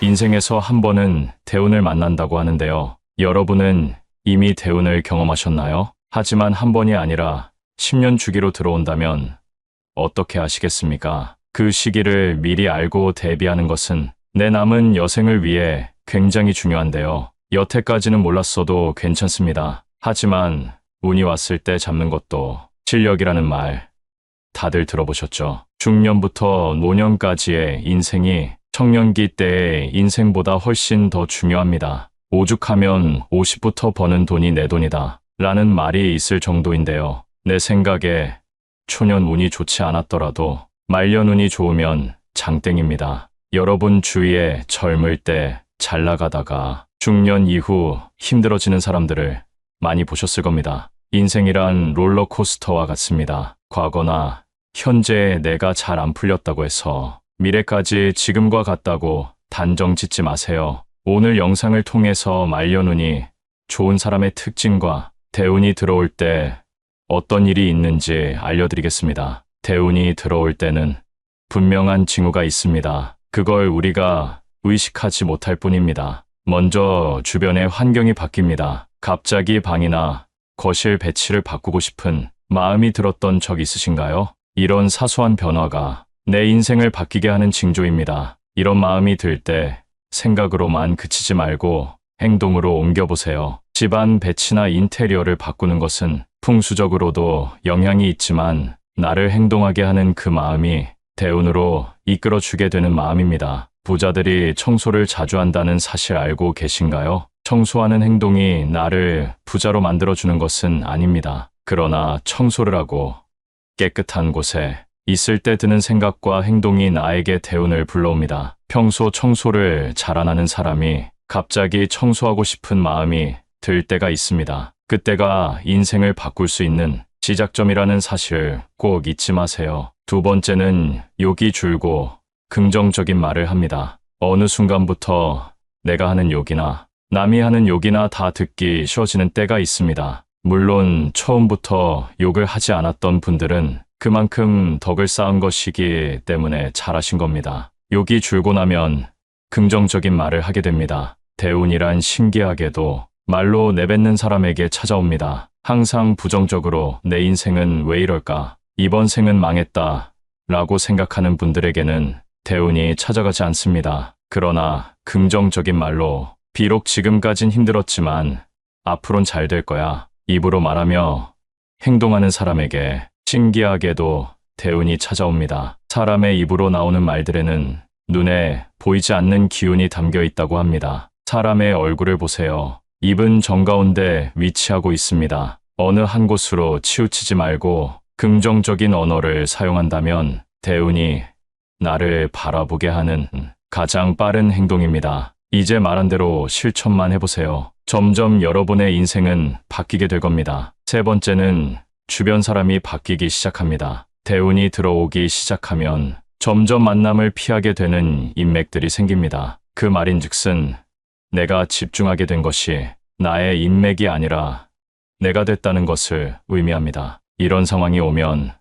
인생에서 한 번은 대운을 만난다고 하는데요. 여러분은 이미 대운을 경험하셨나요? 하지만 한 번이 아니라 10년 주기로 들어온다면 어떻게 하시겠습니까? 그 시기를 미리 알고 대비하는 것은 내 남은 여생을 위해 굉장히 중요한데요. 여태까지는 몰랐어도 괜찮습니다. 하지만 운이 왔을 때 잡는 것도 실력이라는 말 다들 들어보셨죠? 중년부터 노년까지의 인생이 청년기 때의 인생보다 훨씬 더 중요합니다. 오죽하면 50부터 버는 돈이 내 돈이다 라는 말이 있을 정도인데요. 내 생각에 초년 운이 좋지 않았더라도 말년 운이 좋으면 장땡입니다. 여러분 주위에 젊을 때 잘 나가다가 중년 이후 힘들어지는 사람들을 많이 보셨을 겁니다. 인생이란 롤러코스터와 같습니다. 과거나 현재의 내가 잘 안 풀렸다고 해서 미래까지 지금과 같다고 단정 짓지 마세요. 오늘 영상을 통해서 말년운이 좋은 사람의 특징과 대운이 들어올 때 어떤 일이 있는지 알려드리겠습니다. 대운이 들어올 때는 분명한 징후가 있습니다. 그걸 우리가 의식하지 못할 뿐입니다. 먼저 주변의 환경이 바뀝니다. 갑자기 방이나 거실 배치를 바꾸고 싶은 마음이 들었던 적 있으신가요? 이런 사소한 변화가 내 인생을 바뀌게 하는 징조입니다. 이런 마음이 들 때 생각으로만 그치지 말고 행동으로 옮겨보세요. 집안 배치나 인테리어를 바꾸는 것은 풍수적으로도 영향이 있지만 나를 행동하게 하는 그 마음이 대운으로 이끌어주게 되는 마음입니다. 부자들이 청소를 자주 한다는 사실 알고 계신가요? 청소하는 행동이 나를 부자로 만들어주는 것은 아닙니다. 그러나 청소를 하고 깨끗한 곳에 있을 때 드는 생각과 행동이 나에게 대운을 불러옵니다. 평소 청소를 잘 안 하는 사람이 갑자기 청소하고 싶은 마음이 들 때가 있습니다. 그때가 인생을 바꿀 수 있는 시작점이라는 사실 꼭 잊지 마세요. 두 번째는 욕이 줄고 긍정적인 말을 합니다. 어느 순간부터 내가 하는 욕이나 남이 하는 욕이나 다 듣기 쉬워지는 때가 있습니다. 물론 처음부터 욕을 하지 않았던 분들은 그만큼 덕을 쌓은 것이기 때문에 잘하신 겁니다. 욕이 줄고 나면 긍정적인 말을 하게 됩니다. 대운이란 신기하게도 말로 내뱉는 사람에게 찾아옵니다. 항상 부정적으로 내 인생은 왜 이럴까? 이번 생은 망했다 라고 생각하는 분들에게는 대운이 찾아가지 않습니다. 그러나 긍정적인 말로 비록 지금까진 힘들었지만 앞으론 잘 될 거야 입으로 말하며 행동하는 사람에게 신기하게도 대운이 찾아옵니다. 사람의 입으로 나오는 말들에는 눈에 보이지 않는 기운이 담겨 있다고 합니다. 사람의 얼굴을 보세요. 입은 정가운데 위치하고 있습니다. 어느 한 곳으로 치우치지 말고 긍정적인 언어를 사용한다면 대운이 나를 바라보게 하는 가장 빠른 행동입니다. 이제 말한 대로 실천만 해보세요. 점점 여러분의 인생은 바뀌게 될 겁니다. 세 번째는 주변 사람이 바뀌기 시작합니다. 대운이 들어오기 시작하면 점점 만남을 피하게 되는 인맥들이 생깁니다. 그 말인즉슨 내가 집중하게 된 것이 나의 인맥이 아니라 내가 됐다는 것을 의미합니다. 이런 상황이 오면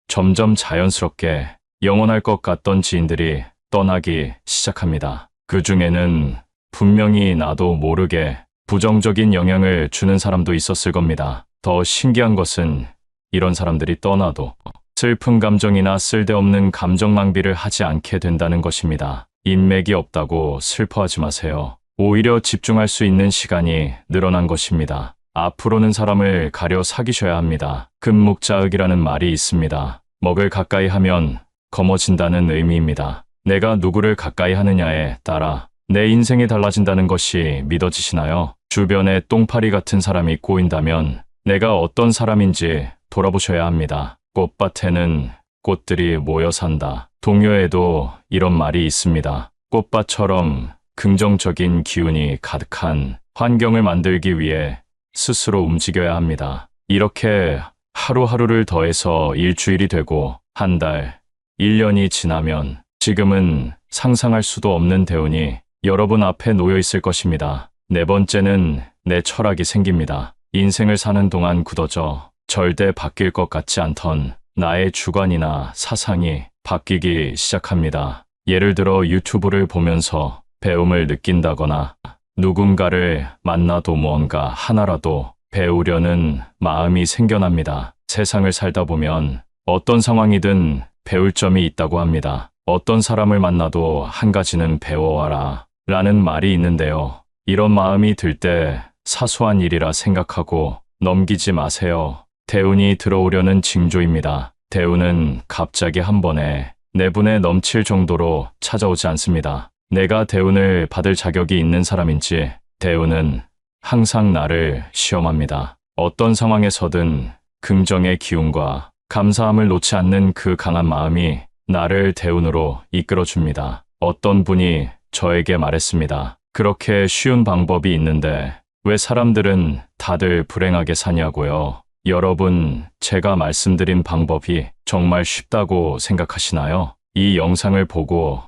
점점 자연스럽게 영원할 것 같던 지인들이 떠나기 시작합니다. 그 중에는 분명히 나도 모르게 부정적인 영향을 주는 사람도 있었을 겁니다. 더 신기한 것은 이런 사람들이 떠나도 슬픈 감정이나 쓸데없는 감정 낭비를 하지 않게 된다는 것입니다. 인맥이 없다고 슬퍼하지 마세요. 오히려 집중할 수 있는 시간이 늘어난 것입니다. 앞으로는 사람을 가려 사귀셔야 합니다. 금묵자흑이라는 말이 있습니다. 먹을 가까이 하면 검어진다는 의미입니다. 내가 누구를 가까이 하느냐에 따라 내 인생이 달라진다는 것이 믿어지시나요? 주변에 똥파리 같은 사람이 꼬인다면 내가 어떤 사람인지 돌아보셔야 합니다. 꽃밭에는 꽃들이 모여 산다. 동요에도 이런 말이 있습니다. 꽃밭처럼 긍정적인 기운이 가득한 환경을 만들기 위해 스스로 움직여야 합니다. 이렇게 하루하루를 더해서 일주일이 되고 한 달, 1년이 지나면 지금은 상상할 수도 없는 대운이 여러분 앞에 놓여 있을 것입니다. 네 번째는 내 철학이 생깁니다. 인생을 사는 동안 굳어져 절대 바뀔 것 같지 않던 나의 주관이나 사상이 바뀌기 시작합니다. 예를 들어 유튜브를 보면서 배움을 느낀다거나 누군가를 만나도 무언가 하나라도 배우려는 마음이 생겨납니다. 세상을 살다 보면 어떤 상황이든 배울 점이 있다고 합니다. 어떤 사람을 만나도 한 가지는 배워와라 라는 말이 있는데요. 이런 마음이 들 때 사소한 일이라 생각하고 넘기지 마세요. 대운이 들어오려는 징조입니다. 대운은 갑자기 한 번에 내분에 넘칠 정도로 찾아오지 않습니다. 내가 대운을 받을 자격이 있는 사람인지 대운은 항상 나를 시험합니다. 어떤 상황에서든 긍정의 기운과 감사함을 놓지 않는 그 강한 마음이 나를 대운으로 이끌어줍니다. 어떤 분이 저에게 말했습니다. 그렇게 쉬운 방법이 있는데 왜 사람들은 다들 불행하게 사냐고요. 여러분, 제가 말씀드린 방법이 정말 쉽다고 생각하시나요? 이 영상을 보고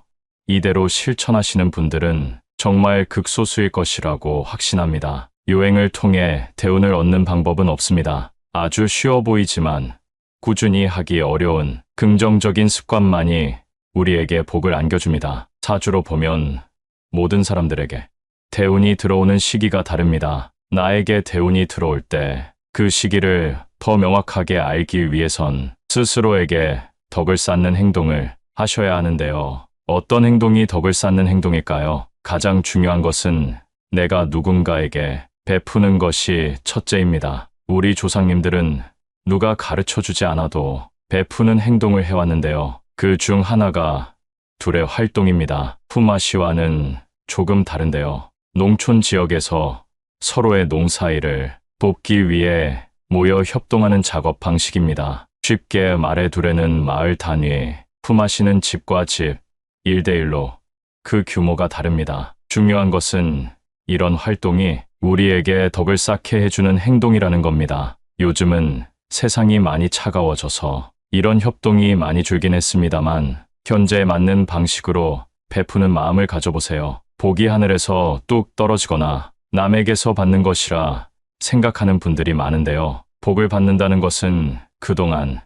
이대로 실천하시는 분들은 정말 극소수일 것이라고 확신합니다. 요행을 통해 대운을 얻는 방법은 없습니다. 아주 쉬워 보이지만 꾸준히 하기 어려운 긍정적인 습관만이 우리에게 복을 안겨줍니다. 사주로 보면 모든 사람들에게 대운이 들어오는 시기가 다릅니다. 나에게 대운이 들어올 때 그 시기를 더 명확하게 알기 위해선 스스로에게 덕을 쌓는 행동을 하셔야 하는데요. 어떤 행동이 덕을 쌓는 행동일까요? 가장 중요한 것은 내가 누군가에게 베푸는 것이 첫째입니다. 우리 조상님들은 누가 가르쳐주지 않아도 베푸는 행동을 해왔는데요. 그 중 하나가 둘의 활동입니다. 품앗이와는 조금 다른데요. 농촌 지역에서 서로의 농사일을 돕기 위해 모여 협동하는 작업 방식입니다. 쉽게 말해 둘에는 마을 단위, 품앗이는 집과 집, 1대1로 그 규모가 다릅니다. 중요한 것은 이런 활동이 우리에게 덕을 쌓게 해주는 행동이라는 겁니다. 요즘은 세상이 많이 차가워져서 이런 협동이 많이 줄긴 했습니다만 현재에 맞는 방식으로 베푸는 마음을 가져보세요. 복이 하늘에서 뚝 떨어지거나 남에게서 받는 것이라 생각하는 분들이 많은데요. 복을 받는다는 것은 그동안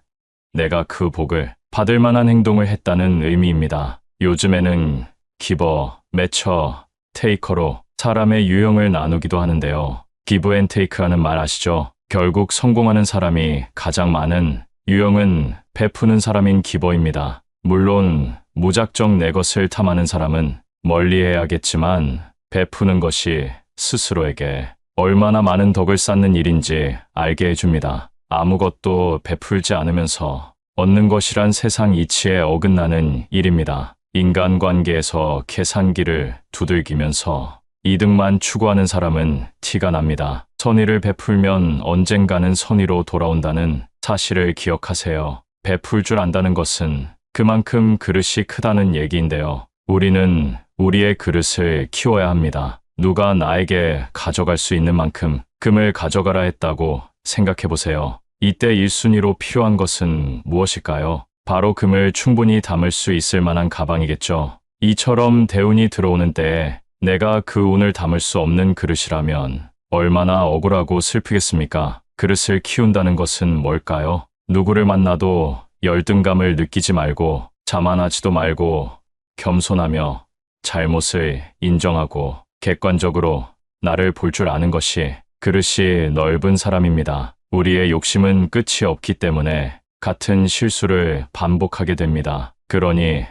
내가 그 복을 받을 만한 행동을 했다는 의미입니다. 요즘에는 기버, 매처, 테이커로 사람의 유형을 나누기도 하는데요. 기브 앤 테이크라는 말 아시죠? 결국 성공하는 사람이 가장 많은 유형은 베푸는 사람인 기버입니다. 물론 무작정 내 것을 탐하는 사람은 멀리해야겠지만 베푸는 것이 스스로에게 얼마나 많은 덕을 쌓는 일인지 알게 해줍니다. 아무것도 베풀지 않으면서 얻는 것이란 세상 이치에 어긋나는 일입니다. 인간관계에서 계산기를 두들기면서 이득만 추구하는 사람은 티가 납니다. 선의를 베풀면 언젠가는 선의로 돌아온다는 사실을 기억하세요. 베풀 줄 안다는 것은 그만큼 그릇이 크다는 얘기인데요. 우리는 우리의 그릇을 키워야 합니다. 누가 나에게 가져갈 수 있는 만큼 금을 가져가라 했다고 생각해 보세요. 이때 1순위로 필요한 것은 무엇일까요? 바로 금을 충분히 담을 수 있을 만한 가방이겠죠. 이처럼 대운이 들어오는 때에 내가 그 운을 담을 수 없는 그릇이라면 얼마나 억울하고 슬프겠습니까? 그릇을 키운다는 것은 뭘까요? 누구를 만나도 열등감을 느끼지 말고 자만하지도 말고 겸손하며 잘못을 인정하고 객관적으로 나를 볼 줄 아는 것이 그릇이 넓은 사람입니다. 우리의 욕심은 끝이 없기 때문에 같은 실수를 반복하게 됩니다. 그러니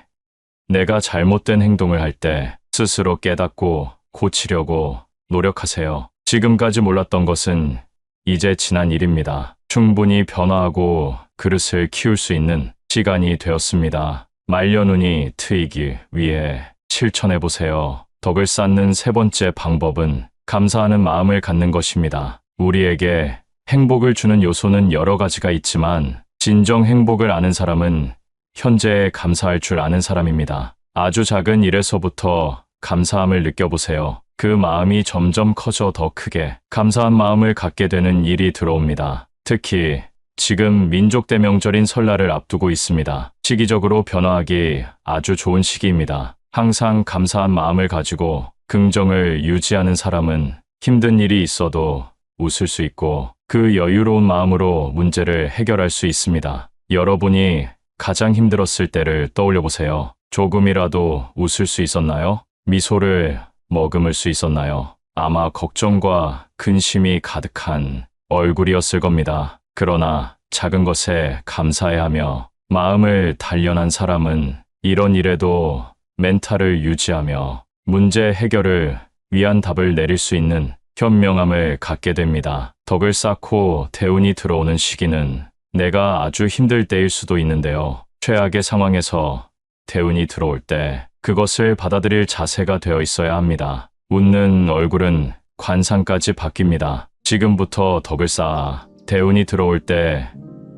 내가 잘못된 행동을 할 때 스스로 깨닫고 고치려고 노력하세요. 지금까지 몰랐던 것은 이제 지난 일입니다. 충분히 변화하고 그릇을 키울 수 있는 시간이 되었습니다. 말려눈이 트이기 위해 실천해보세요. 덕을 쌓는 세 번째 방법은 감사하는 마음을 갖는 것입니다. 우리에게 행복을 주는 요소는 여러 가지가 있지만 진정 행복을 아는 사람은 현재에 감사할 줄 아는 사람입니다. 아주 작은 일에서부터 감사함을 느껴보세요. 그 마음이 점점 커져 더 크게 감사한 마음을 갖게 되는 일이 들어옵니다. 특히 지금 민족 대명절인 설날을 앞두고 있습니다. 시기적으로 변화하기 아주 좋은 시기입니다. 항상 감사한 마음을 가지고 긍정을 유지하는 사람은 힘든 일이 있어도 웃을 수 있고 그 여유로운 마음으로 문제를 해결할 수 있습니다. 여러분이 가장 힘들었을 때를 떠올려 보세요. 조금이라도 웃을 수 있었나요? 미소를 머금을 수 있었나요? 아마 걱정과 근심이 가득한 얼굴이었을 겁니다. 그러나 작은 것에 감사해하며 마음을 단련한 사람은 이런 일에도 멘탈을 유지하며 문제 해결을 위한 답을 내릴 수 있는 현명함을 갖게 됩니다. 덕을 쌓고 대운이 들어오는 시기는 내가 아주 힘들 때일 수도 있는데요. 최악의 상황에서 대운이 들어올 때 그것을 받아들일 자세가 되어 있어야 합니다. 웃는 얼굴은 관상까지 바뀝니다. 지금부터 덕을 쌓아 대운이 들어올 때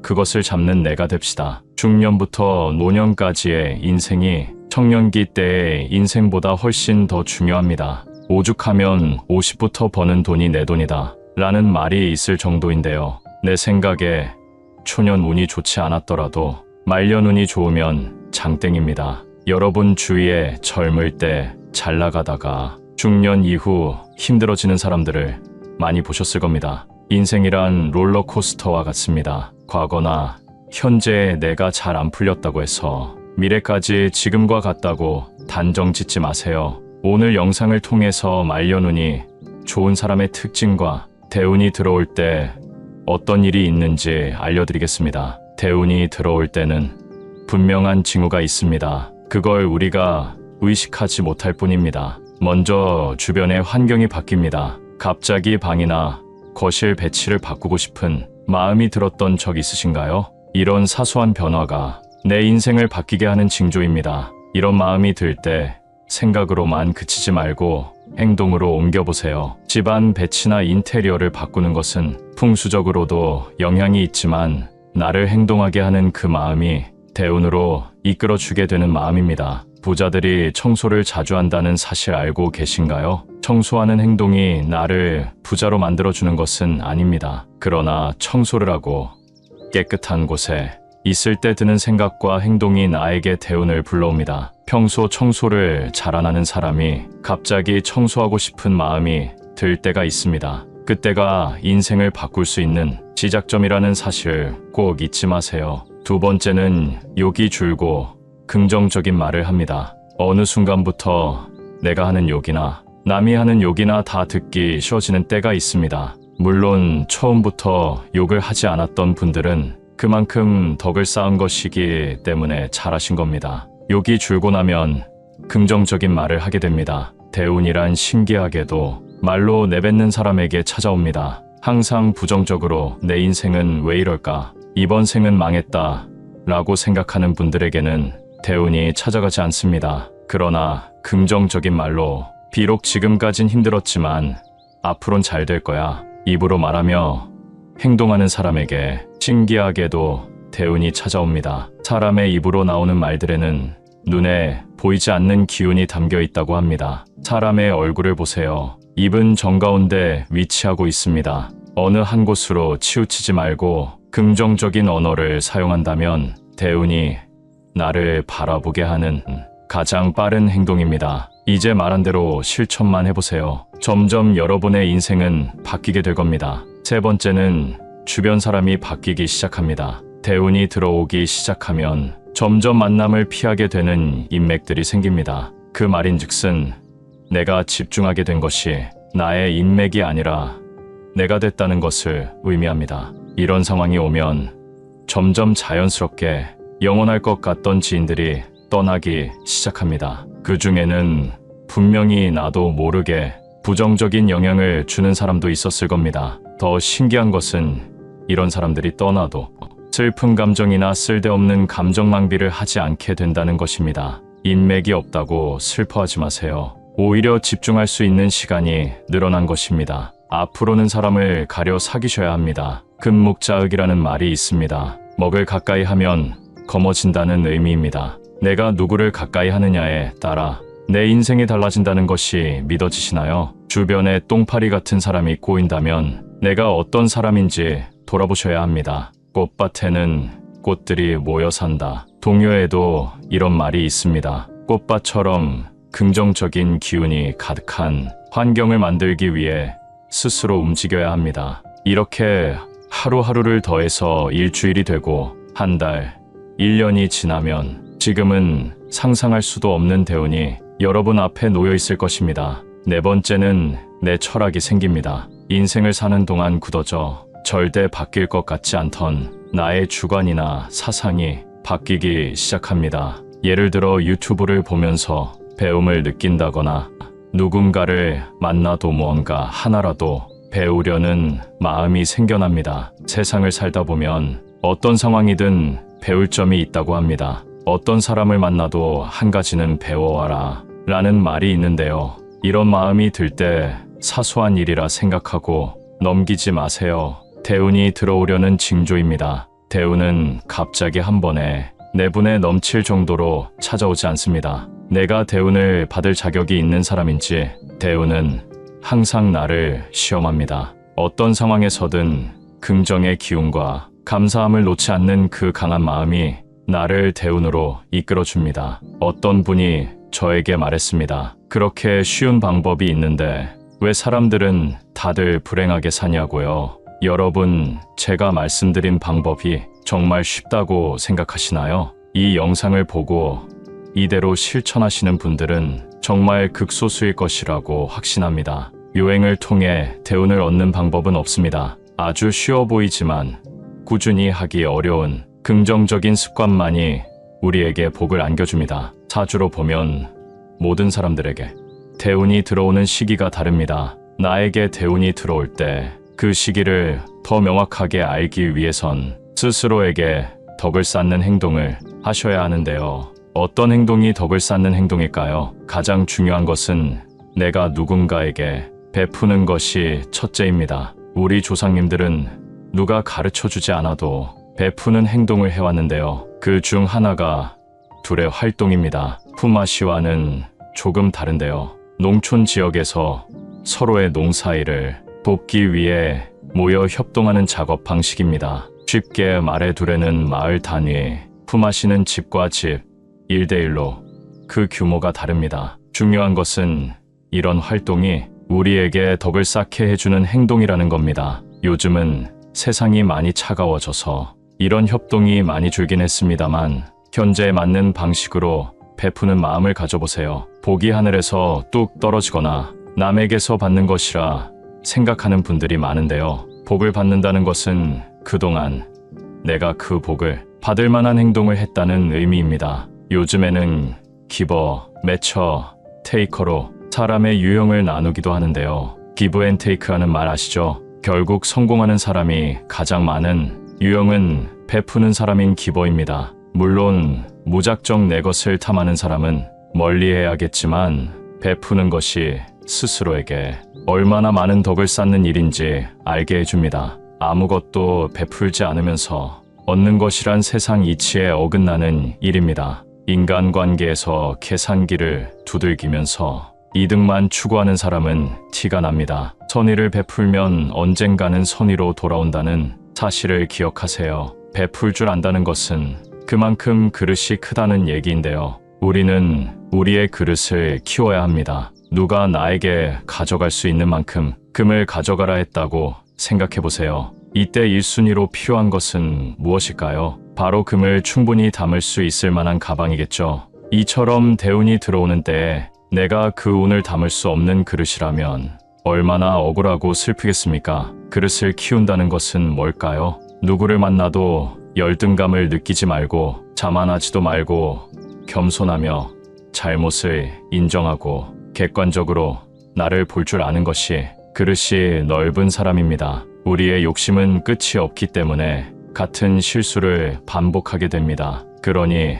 그것을 잡는 내가 됩시다. 중년부터 노년까지의 인생이 청년기 때의 인생보다 훨씬 더 중요합니다. 오죽하면 50부터 버는 돈이 내 돈이다 라는 말이 있을 정도인데요. 내 생각에 초년 운이 좋지 않았더라도 말년 운이 좋으면 장땡입니다. 여러분 주위에 젊을 때 잘 나가다가 중년 이후 힘들어지는 사람들을 많이 보셨을 겁니다. 인생이란 롤러코스터와 같습니다. 과거나 현재의 내가 잘 안 풀렸다고 해서 미래까지 지금과 같다고 단정 짓지 마세요. 오늘 영상을 통해서 말년운이 좋은 사람의 특징과 대운이 들어올 때 어떤 일이 있는지 알려드리겠습니다. 대운이 들어올 때는 분명한 징후가 있습니다. 그걸 우리가 의식하지 못할 뿐입니다. 먼저 주변의 환경이 바뀝니다. 갑자기 방이나 거실 배치를 바꾸고 싶은 마음이 들었던 적 있으신가요? 이런 사소한 변화가 내 인생을 바뀌게 하는 징조입니다. 이런 마음이 들 때 생각으로만 그치지 말고 행동으로 옮겨보세요. 집안 배치나 인테리어를 바꾸는 것은 풍수적으로도 영향이 있지만 나를 행동하게 하는 그 마음이 대운으로 이끌어주게 되는 마음입니다. 부자들이 청소를 자주 한다는 사실 알고 계신가요? 청소하는 행동이 나를 부자로 만들어주는 것은 아닙니다. 그러나 청소를 하고 깨끗한 곳에 있을 때 드는 생각과 행동이 나에게 대운을 불러옵니다. 평소 청소를 잘 안 하는 사람이 갑자기 청소하고 싶은 마음이 들 때가 있습니다. 그때가 인생을 바꿀 수 있는 시작점이라는 사실 꼭 잊지 마세요. 두 번째는 욕이 줄고 긍정적인 말을 합니다. 어느 순간부터 내가 하는 욕이나 남이 하는 욕이나 다 듣기 쉬워지는 때가 있습니다. 물론 처음부터 욕을 하지 않았던 분들은 그만큼 덕을 쌓은 것이기 때문에 잘하신 겁니다. 욕이 줄고 나면 긍정적인 말을 하게 됩니다. 대운이란 신기하게도 말로 내뱉는 사람에게 찾아옵니다. 항상 부정적으로 내 인생은 왜 이럴까? 이번 생은 망했다 라고 생각하는 분들에게는 대운이 찾아가지 않습니다. 그러나 긍정적인 말로 비록 지금까진 힘들었지만 앞으론 잘 될 거야 입으로 말하며 행동하는 사람에게 신기하게도 대운이 찾아옵니다. 사람의 입으로 나오는 말들에는 눈에 보이지 않는 기운이 담겨 있다고 합니다. 사람의 얼굴을 보세요. 입은 정가운데 위치하고 있습니다. 어느 한 곳으로 치우치지 말고 긍정적인 언어를 사용한다면 대운이 나를 바라보게 하는 가장 빠른 행동입니다. 이제 말한 대로 실천만 해보세요. 점점 여러분의 인생은 바뀌게 될 겁니다. 세 번째는 주변 사람이 바뀌기 시작합니다. 대운이 들어오기 시작하면 점점 만남을 피하게 되는 인맥들이 생깁니다. 그 말인즉슨 내가 집중하게 된 것이 나의 인맥이 아니라 내가 됐다는 것을 의미합니다. 이런 상황이 오면 점점 자연스럽게 영원할 것 같던 지인들이 떠나기 시작합니다. 그 중에는 분명히 나도 모르게 부정적인 영향을 주는 사람도 있었을 겁니다. 더 신기한 것은 이런 사람들이 떠나도 슬픈 감정이나 쓸데없는 감정 낭비를 하지 않게 된다는 것입니다. 인맥이 없다고 슬퍼하지 마세요. 오히려 집중할 수 있는 시간이 늘어난 것입니다. 앞으로는 사람을 가려 사귀셔야 합니다. 금묵자흑이라는 말이 있습니다. 먹을 가까이 하면 검어진다는 의미입니다. 내가 누구를 가까이 하느냐에 따라 내 인생이 달라진다는 것이 믿어지시나요? 주변에 똥파리 같은 사람이 꼬인다면 내가 어떤 사람인지 돌아보셔야 합니다. 꽃밭에는 꽃들이 모여 산다. 동요에도 이런 말이 있습니다. 꽃밭처럼 긍정적인 기운이 가득한 환경을 만들기 위해 스스로 움직여야 합니다. 이렇게 하루하루를 더해서 일주일이 되고 한 달, 1년이 지나면 지금은 상상할 수도 없는 대운이 여러분 앞에 놓여 있을 것입니다. 네 번째는 내 철학이 생깁니다. 인생을 사는 동안 굳어져 절대 바뀔 것 같지 않던 나의 주관이나 사상이 바뀌기 시작합니다. 예를 들어 유튜브를 보면서 배움을 느낀다거나 누군가를 만나도 무언가 하나라도 배우려는 마음이 생겨납니다. 세상을 살다 보면 어떤 상황이든 배울 점이 있다고 합니다. 어떤 사람을 만나도 한 가지는 배워와라 라는 말이 있는데요. 이런 마음이 들 때 사소한 일이라 생각하고 넘기지 마세요. 대운이 들어오려는 징조입니다. 대운은 갑자기 한 번에 내분에 넘칠 정도로 찾아오지 않습니다. 내가 대운을 받을 자격이 있는 사람인지 대운은 항상 나를 시험합니다. 어떤 상황에서든 긍정의 기운과 감사함을 놓지 않는 그 강한 마음이 나를 대운으로 이끌어줍니다. 어떤 분이 저에게 말했습니다. 그렇게 쉬운 방법이 있는데 왜 사람들은 다들 불행하게 사냐고요. 여러분, 제가 말씀드린 방법이 정말 쉽다고 생각하시나요? 이 영상을 보고 이대로 실천하시는 분들은 정말 극소수일 것이라고 확신합니다. 요행을 통해 대운을 얻는 방법은 없습니다. 아주 쉬워 보이지만 꾸준히 하기 어려운 긍정적인 습관만이 우리에게 복을 안겨줍니다. 사주로 보면 모든 사람들에게 대운이 들어오는 시기가 다릅니다. 나에게 대운이 들어올 때 그 시기를 더 명확하게 알기 위해선 스스로에게 덕을 쌓는 행동을 하셔야 하는데요. 어떤 행동이 덕을 쌓는 행동일까요? 가장 중요한 것은 내가 누군가에게 베푸는 것이 첫째입니다. 우리 조상님들은 누가 가르쳐주지 않아도 베푸는 행동을 해왔는데요. 그 중 하나가 둘의 활동입니다. 품앗이와는 조금 다른데요. 농촌 지역에서 서로의 농사일을 돕기 위해 모여 협동하는 작업 방식입니다. 쉽게 말해 둘에는 마을 단위, 품앗이는 집과 집, 1대1로 그 규모가 다릅니다. 중요한 것은 이런 활동이 우리에게 덕을 쌓게 해주는 행동이라는 겁니다. 요즘은 세상이 많이 차가워져서 이런 협동이 많이 줄긴 했습니다만 현재에 맞는 방식으로 베푸는 마음을 가져보세요. 복이 하늘에서 뚝 떨어지거나 남에게서 받는 것이라 생각하는 분들이 많은데요. 복을 받는다는 것은 그동안 내가 그 복을 받을 만한 행동을 했다는 의미입니다. 요즘에는 기버, 매처, 테이커로 사람의 유형을 나누기도 하는데요. 기브 앤 테이크라는 말 아시죠? 결국 성공하는 사람이 가장 많은 유형은 베푸는 사람인 기버입니다. 물론 무작정 내 것을 탐하는 사람은 멀리해야겠지만 베푸는 것이 스스로에게 얼마나 많은 덕을 쌓는 일인지 알게 해줍니다. 아무것도 베풀지 않으면서 얻는 것이란 세상 이치에 어긋나는 일입니다. 인간관계에서 계산기를 두들기면서 이득만 추구하는 사람은 티가 납니다. 선의를 베풀면 언젠가는 선의로 돌아온다는 사실을 기억하세요. 베풀 줄 안다는 것은 그만큼 그릇이 크다는 얘기인데요. 우리는 우리의 그릇을 키워야 합니다. 누가 나에게 가져갈 수 있는 만큼 금을 가져가라 했다고 생각해보세요. 이때 1순위로 필요한 것은 무엇일까요? 바로 금을 충분히 담을 수 있을 만한 가방이겠죠. 이처럼 대운이 들어오는 때에 내가 그 운을 담을 수 없는 그릇이라면 얼마나 억울하고 슬프겠습니까? 그릇을 키운다는 것은 뭘까요? 누구를 만나도 열등감을 느끼지 말고 자만하지도 말고 겸손하며 잘못을 인정하고 객관적으로 나를 볼 줄 아는 것이 그릇이 넓은 사람입니다. 우리의 욕심은 끝이 없기 때문에 같은 실수를 반복하게 됩니다. 그러니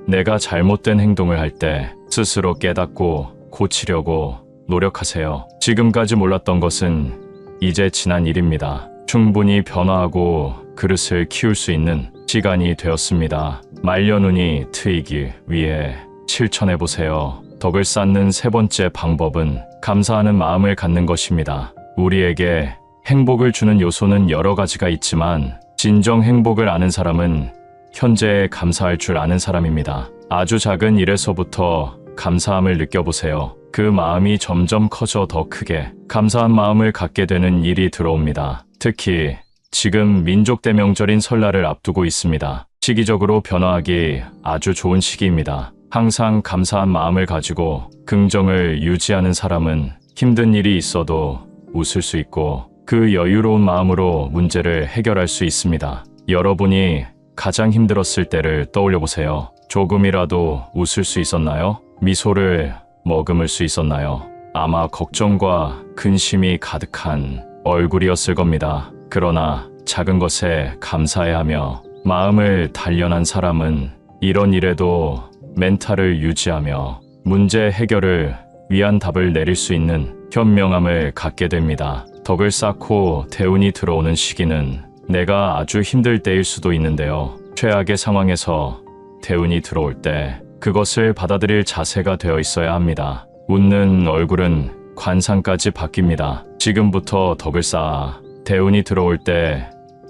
내가 잘못된 행동을 할 때 스스로 깨닫고 고치려고 노력하세요. 지금까지 몰랐던 것은 이제 지난 일입니다. 충분히 변화하고 그릇을 키울 수 있는 시간이 되었습니다. 말려눈이 트이기 위해 실천해보세요. 덕을 쌓는 세 번째 방법은 감사하는 마음을 갖는 것입니다. 우리에게 행복을 주는 요소는 여러 가지가 있지만 진정 행복을 아는 사람은 현재에 감사할 줄 아는 사람입니다. 아주 작은 일에서부터 감사함을 느껴보세요. 그 마음이 점점 커져 더 크게 감사한 마음을 갖게 되는 일이 들어옵니다. 특히 지금 민족 대명절인 설날을 앞두고 있습니다. 시기적으로 변화하기 아주 좋은 시기입니다. 항상 감사한 마음을 가지고 긍정을 유지하는 사람은 힘든 일이 있어도 웃을 수 있고 그 여유로운 마음으로 문제를 해결할 수 있습니다. 여러분이 가장 힘들었을 때를 떠올려 보세요. 조금이라도 웃을 수 있었나요? 미소를 머금을 수 있었나요? 아마 걱정과 근심이 가득한 얼굴이었을 겁니다. 그러나 작은 것에 감사해하며 마음을 단련한 사람은 이런 일에도 멘탈을 유지하며 문제 해결을 위한 답을 내릴 수 있는 현명함을 갖게 됩니다. 덕을 쌓고 대운이 들어오는 시기는 내가 아주 힘들 때일 수도 있는데요. 최악의 상황에서 대운이 들어올 때 그것을 받아들일 자세가 되어 있어야 합니다. 웃는 얼굴은 관상까지 바뀝니다. 지금부터 덕을 쌓아 대운이 들어올 때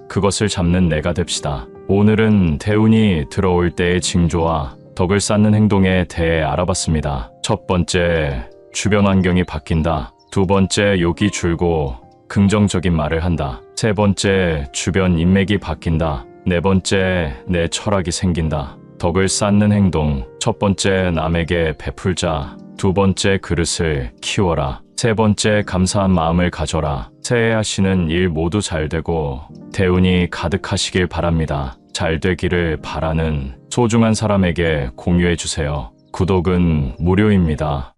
그것을 잡는 내가 됩시다. 오늘은 대운이 들어올 때의 징조와 덕을 쌓는 행동에 대해 알아봤습니다. 첫 번째, 주변 환경이 바뀐다. 두 번째, 욕이 줄고 긍정적인 말을 한다. 세 번째, 주변 인맥이 바뀐다. 네 번째, 내 철학이 생긴다. 덕을 쌓는 행동. 첫 번째, 남에게 베풀자. 두 번째, 그릇을 키워라. 세 번째, 감사한 마음을 가져라. 새해 하시는 일 모두 잘 되고 대운이 가득하시길 바랍니다. 잘 되기를 바라는 소중한 사람에게 공유해 주세요. 구독은 무료입니다.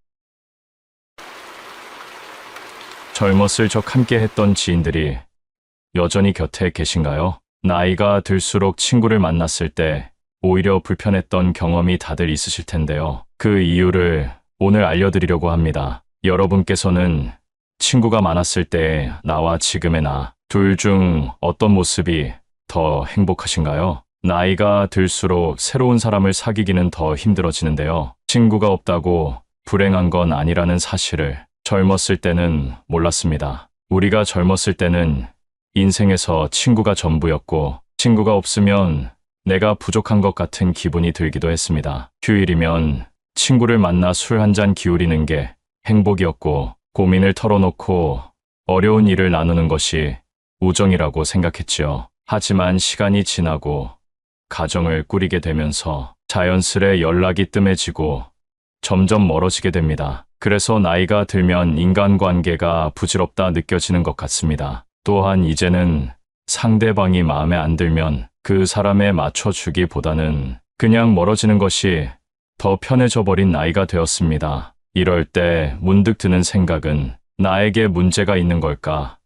젊었을 적 함께 했던 지인들이 여전히 곁에 계신가요? 나이가 들수록 친구를 만났을 때 오히려 불편했던 경험이 다들 있으실 텐데요. 그 이유를 오늘 알려드리려고 합니다. 여러분께서는 친구가 많았을 때 나와 지금의 나, 둘 중 어떤 모습이 더 행복하신가요? 나이가 들수록 새로운 사람을 사귀기는 더 힘들어지는데요. 친구가 없다고 불행한 건 아니라는 사실을 젊었을 때는 몰랐습니다. 우리가 젊었을 때는 인생에서 친구가 전부였고 친구가 없으면 내가 부족한 것 같은 기분이 들기도 했습니다. 휴일이면 친구를 만나 술 한잔 기울이는 게 행복이었고 고민을 털어놓고 어려운 일을 나누는 것이 우정이라고 생각했지요. 하지만 시간이 지나고 가정을 꾸리게 되면서 자연스레 연락이 뜸해지고 점점 멀어지게 됩니다. 그래서 나이가 들면 인간관계가 부질없다 느껴지는 것 같습니다. 또한 이제는 상대방이 마음에 안 들면 그 사람에 맞춰주기보다는 그냥 멀어지는 것이 더 편해져 버린 나이가 되었습니다. 이럴 때 문득 드는 생각은 나에게 문제가 있는 걸까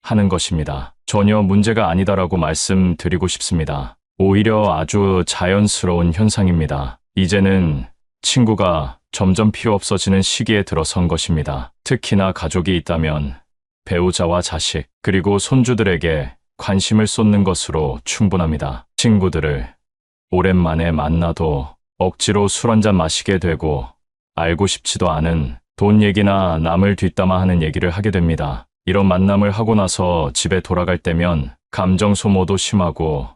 하는 것입니다. 전혀 문제가 아니다라고 말씀드리고 싶습니다. 오히려 아주 자연스러운 현상입니다. 이제는 친구가 점점 필요 없어지는 시기에 들어선 것입니다. 특히나 가족이 있다면 배우자와 자식, 그리고 손주들에게 관심을 쏟는 것으로 충분합니다. 친구들을 오랜만에 만나도 억지로 술 한잔 마시게 되고 알고 싶지도 않은 돈 얘기나 남을 뒷담화하는 얘기를 하게 됩니다. 이런 만남을 하고 나서 집에 돌아갈 때면 감정 소모도 심하고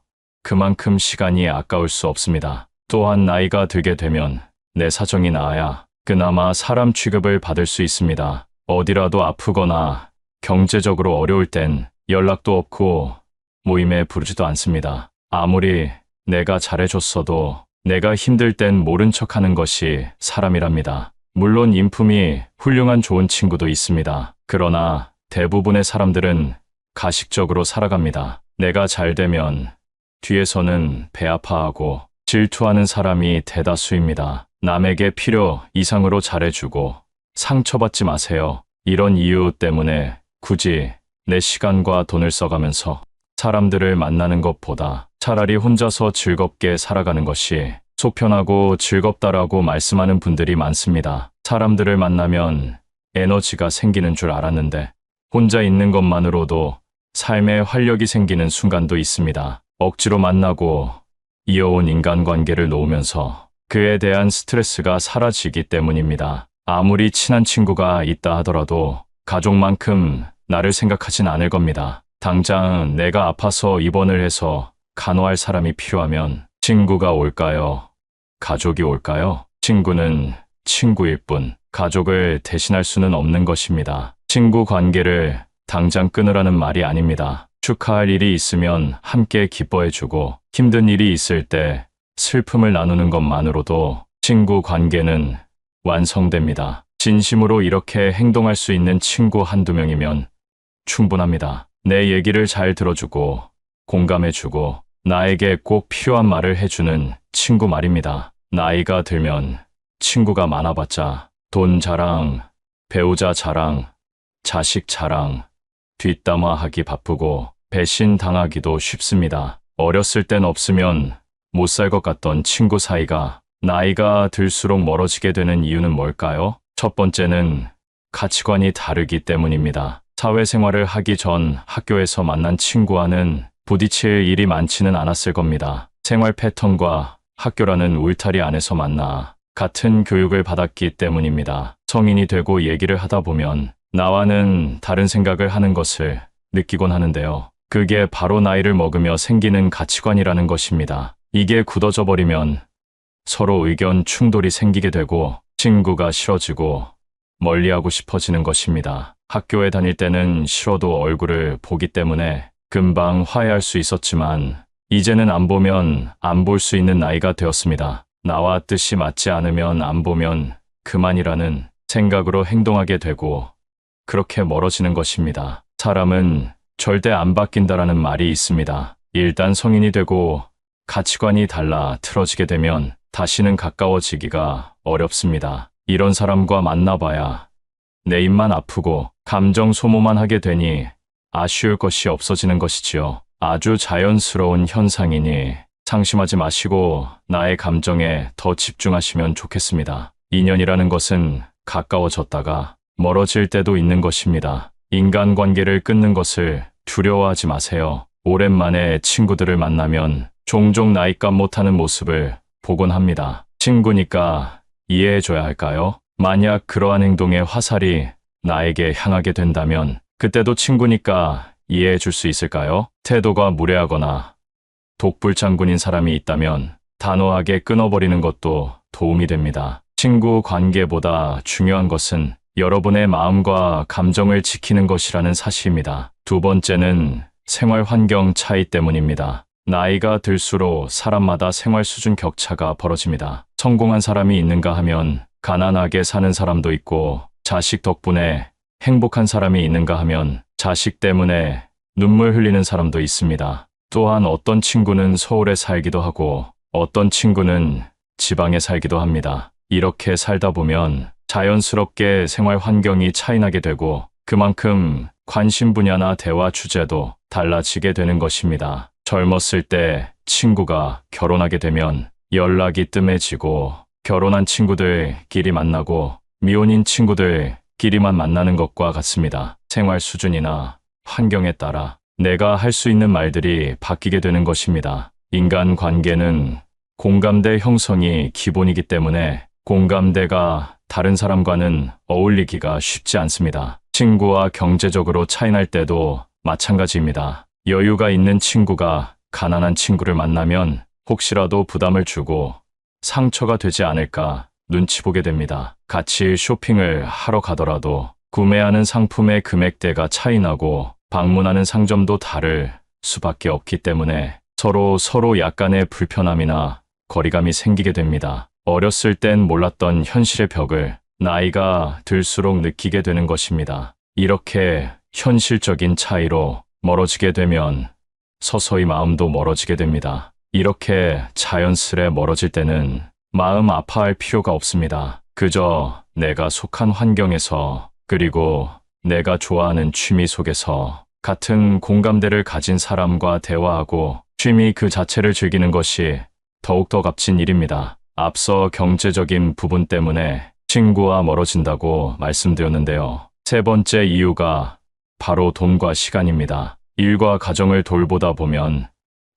그만큼 시간이 아까울 수 없습니다. 또한 나이가 들게 되면 내 사정이 나아야 그나마 사람 취급을 받을 수 있습니다. 어디라도 아프거나 경제적으로 어려울 땐 연락도 없고 모임에 부르지도 않습니다. 아무리 내가 잘해줬어도 내가 힘들 땐 모른 척하는 것이 사람이랍니다. 물론 인품이 훌륭한 좋은 친구도 있습니다. 그러나 대부분의 사람들은 가식적으로 살아갑니다. 내가 잘 되면 뒤에서는 배 아파하고 질투하는 사람이 대다수입니다. 남에게 필요 이상으로 잘해주고 상처받지 마세요. 이런 이유 때문에 굳이 내 시간과 돈을 써가면서 사람들을 만나는 것보다 차라리 혼자서 즐겁게 살아가는 것이 속 편하고 즐겁다라고 말씀하는 분들이 많습니다. 사람들을 만나면 에너지가 생기는 줄 알았는데 혼자 있는 것만으로도 삶에 활력이 생기는 순간도 있습니다. 억지로 만나고 이어온 인간관계를 놓으면서 그에 대한 스트레스가 사라지기 때문입니다. 아무리 친한 친구가 있다 하더라도 가족만큼 나를 생각하진 않을 겁니다. 당장 내가 아파서 입원을 해서 간호할 사람이 필요하면 친구가 올까요? 가족이 올까요? 친구는 친구일 뿐 가족을 대신할 수는 없는 것입니다. 친구 관계를 당장 끊으라는 말이 아닙니다. 축하할 일이 있으면 함께 기뻐해주고 힘든 일이 있을 때 슬픔을 나누는 것만으로도 친구 관계는 완성됩니다. 진심으로 이렇게 행동할 수 있는 친구 한두 명이면 충분합니다. 내 얘기를 잘 들어주고 공감해주고 나에게 꼭 필요한 말을 해주는 친구 말입니다. 나이가 들면 친구가 많아봤자 돈 자랑, 배우자 자랑, 자식 자랑, 뒷담화하기 바쁘고 배신 당하기도 쉽습니다. 어렸을 땐 없으면 못 살 것 같던 친구 사이가 나이가 들수록 멀어지게 되는 이유는 뭘까요? 첫 번째는 가치관이 다르기 때문입니다. 사회생활을 하기 전 학교에서 만난 친구와는 부딪힐 일이 많지는 않았을 겁니다. 생활 패턴과 학교라는 울타리 안에서 만나 같은 교육을 받았기 때문입니다. 성인이 되고 얘기를 하다 보면 나와는 다른 생각을 하는 것을 느끼곤 하는데요. 그게 바로 나이를 먹으며 생기는 가치관이라는 것입니다. 이게 굳어져 버리면 서로 의견 충돌이 생기게 되고 친구가 싫어지고 멀리하고 싶어지는 것입니다. 학교에 다닐 때는 싫어도 얼굴을 보기 때문에 금방 화해할 수 있었지만 이제는 안 보면 안 볼 수 있는 나이가 되었습니다. 나와 뜻이 맞지 않으면 안 보면 그만이라는 생각으로 행동하게 되고 그렇게 멀어지는 것입니다. 사람은 절대 안 바뀐다라는 말이 있습니다. 일단 성인이 되고 가치관이 달라 틀어지게 되면 다시는 가까워지기가 어렵습니다. 이런 사람과 만나봐야 내 입만 아프고 감정 소모만 하게 되니 아쉬울 것이 없어지는 것이지요. 아주 자연스러운 현상이니 상심하지 마시고 나의 감정에 더 집중하시면 좋겠습니다. 인연이라는 것은 가까워졌다가 멀어질 때도 있는 것입니다. 인간관계를 끊는 것을 두려워하지 마세요. 오랜만에 친구들을 만나면 종종 나이값 못하는 모습을 보곤 합니다. 친구니까 이해해줘야 할까요? 만약 그러한 행동의 화살이 나에게 향하게 된다면 그때도 친구니까 이해해줄 수 있을까요? 태도가 무례하거나 독불장군인 사람이 있다면 단호하게 끊어버리는 것도 도움이 됩니다. 친구 관계보다 중요한 것은 여러분의 마음과 감정을 지키는 것이라는 사실입니다. 두 번째는 생활 환경 차이 때문입니다. 나이가 들수록 사람마다 생활 수준 격차가 벌어집니다. 성공한 사람이 있는가 하면 가난하게 사는 사람도 있고 자식 덕분에 행복한 사람이 있는가 하면 자식 때문에 눈물 흘리는 사람도 있습니다. 또한 어떤 친구는 서울에 살기도 하고 어떤 친구는 지방에 살기도 합니다. 이렇게 살다 보면 자연스럽게 생활 환경이 차이나게 되고 그만큼 관심 분야나 대화 주제도 달라지게 되는 것입니다. 젊었을 때 친구가 결혼하게 되면 연락이 뜸해지고 결혼한 친구들끼리 만나고 미혼인 친구들끼리만 만나는 것과 같습니다. 생활 수준이나 환경에 따라 내가 할 수 있는 말들이 바뀌게 되는 것입니다. 인간 관계는 공감대 형성이 기본이기 때문에 공감대가 다른 사람과는 어울리기가 쉽지 않습니다. 친구와 경제적으로 차이날 때도 마찬가지입니다. 여유가 있는 친구가 가난한 친구를 만나면 혹시라도 부담을 주고 상처가 되지 않을까 눈치 보게 됩니다. 같이 쇼핑을 하러 가더라도 구매하는 상품의 금액대가 차이나고 방문하는 상점도 다를 수밖에 없기 때문에 서로 약간의 불편함이나 거리감이 생기게 됩니다. 어렸을 땐 몰랐던 현실의 벽을 나이가 들수록 느끼게 되는 것입니다. 이렇게 현실적인 차이로 멀어지게 되면 서서히 마음도 멀어지게 됩니다. 이렇게 자연스레 멀어질 때는 마음 아파할 필요가 없습니다. 그저 내가 속한 환경에서 그리고 내가 좋아하는 취미 속에서 같은 공감대를 가진 사람과 대화하고 취미 그 자체를 즐기는 것이 더욱더 값진 일입니다. 앞서 경제적인 부분 때문에 친구와 멀어진다고 말씀드렸는데요. 세 번째 이유가 바로 돈과 시간입니다. 일과 가정을 돌보다 보면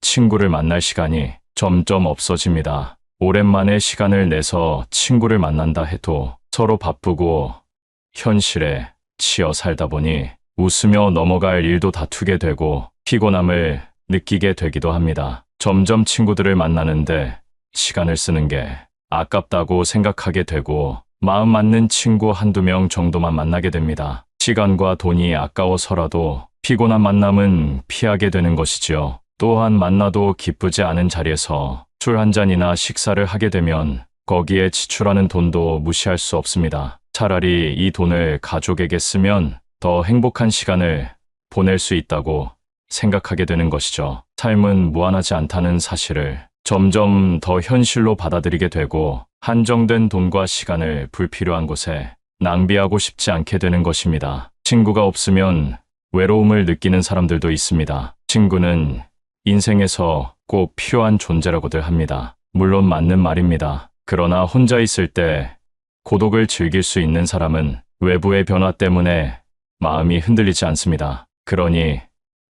친구를 만날 시간이 점점 없어집니다. 오랜만에 시간을 내서 친구를 만난다 해도 서로 바쁘고 현실에 치여 살다 보니 웃으며 넘어갈 일도 다투게 되고 피곤함을 느끼게 되기도 합니다. 점점 친구들을 만나는데 시간을 쓰는 게 아깝다고 생각하게 되고 마음 맞는 친구 한두 명 정도만 만나게 됩니다. 시간과 돈이 아까워서라도 피곤한 만남은 피하게 되는 것이지요. 또한 만나도 기쁘지 않은 자리에서 술 한 잔이나 식사를 하게 되면 거기에 지출하는 돈도 무시할 수 없습니다. 차라리 이 돈을 가족에게 쓰면 더 행복한 시간을 보낼 수 있다고 생각하게 되는 것이죠. 삶은 무한하지 않다는 사실을 점점 더 현실로 받아들이게 되고 한정된 돈과 시간을 불필요한 곳에 낭비하고 싶지 않게 되는 것입니다. 친구가 없으면 외로움을 느끼는 사람들도 있습니다. 친구는 인생에서 꼭 필요한 존재라고들 합니다. 물론 맞는 말입니다. 그러나 혼자 있을 때 고독을 즐길 수 있는 사람은 외부의 변화 때문에 마음이 흔들리지 않습니다. 그러니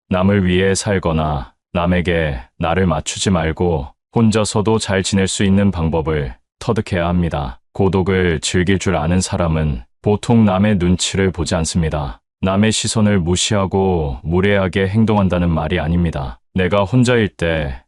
남을 위해 살거나 남에게 나를 맞추지 말고 혼자서도 잘 지낼 수 있는 방법을 터득해야 합니다. 고독을 즐길 줄 아는 사람은 보통 남의 눈치를 보지 않습니다. 남의 시선을 무시하고 무례하게 행동한다는 말이 아닙니다. 내가 혼자일 때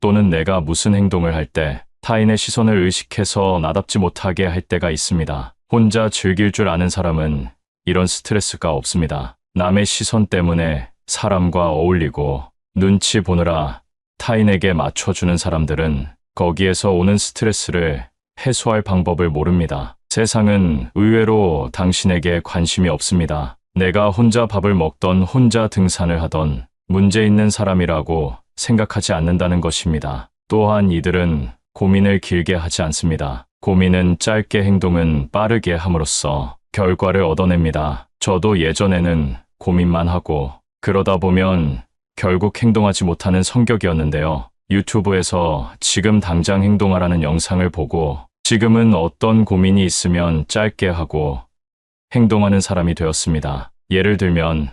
또는 내가 무슨 행동을 할 때 타인의 시선을 의식해서 나답지 못하게 할 때가 있습니다. 혼자 즐길 줄 아는 사람은 이런 스트레스가 없습니다. 남의 시선 때문에 사람과 어울리고 눈치 보느라 타인에게 맞춰주는 사람들은 거기에서 오는 스트레스를 해소할 방법을 모릅니다. 세상은 의외로 당신에게 관심이 없습니다. 내가 혼자 밥을 먹던 혼자 등산을 하던 문제 있는 사람이라고 생각하지 않는다는 것입니다. 또한 이들은 고민을 길게 하지 않습니다. 고민은 짧게 행동은 빠르게 함으로써 결과를 얻어냅니다. 저도 예전에는 고민만 하고 그러다 보면 결국 행동하지 못하는 성격이었는데요. 유튜브에서 지금 당장 행동하라는 영상을 보고 지금은 어떤 고민이 있으면 짧게 하고 행동하는 사람이 되었습니다. 예를 들면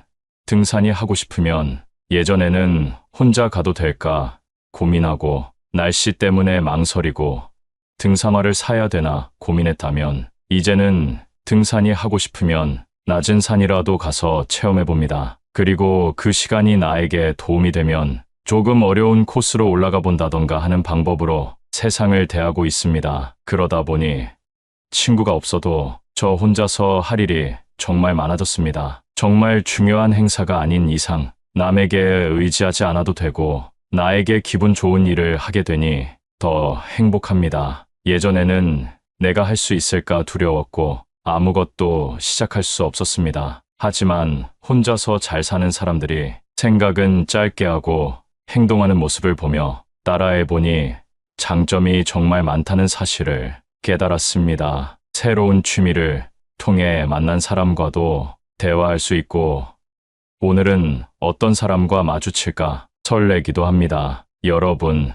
등산이 하고 싶으면 예전에는 혼자 가도 될까 고민하고 날씨 때문에 망설이고 등산화를 사야 되나 고민했다면 이제는 등산이 하고 싶으면 낮은 산이라도 가서 체험해 봅니다. 그리고 그 시간이 나에게 도움이 되면 조금 어려운 코스로 올라가 본다던가 하는 방법으로 세상을 대하고 있습니다. 그러다 보니 친구가 없어도 저 혼자서 할 일이 정말 많아졌습니다. 정말 중요한 행사가 아닌 이상 남에게 의지하지 않아도 되고 나에게 기분 좋은 일을 하게 되니 더 행복합니다. 예전에는 내가 할 수 있을까 두려웠고 아무것도 시작할 수 없었습니다. 하지만 혼자서 잘 사는 사람들이 생각은 짧게 하고 행동하는 모습을 보며 따라해보니 장점이 정말 많다는 사실을 깨달았습니다. 새로운 취미를 통해 만난 사람과도 대화할 수 있고 오늘은 어떤 사람과 마주칠까 설레기도 합니다. 여러분,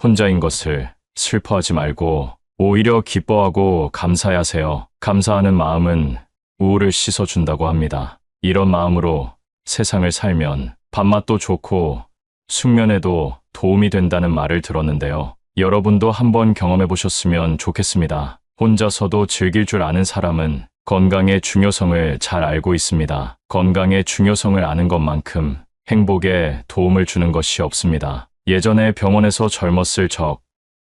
혼자인 것을 슬퍼하지 말고 오히려 기뻐하고 감사하세요. 감사하는 마음은 우울을 씻어준다고 합니다. 이런 마음으로 세상을 살면 밥맛도 좋고 숙면에도 도움이 된다는 말을 들었는데요. 여러분도 한번 경험해 보셨으면 좋겠습니다. 혼자서도 즐길 줄 아는 사람은 건강의 중요성을 잘 알고 있습니다. 건강의 중요성을 아는 것만큼 행복에 도움을 주는 것이 없습니다. 예전에 병원에서 젊었을 적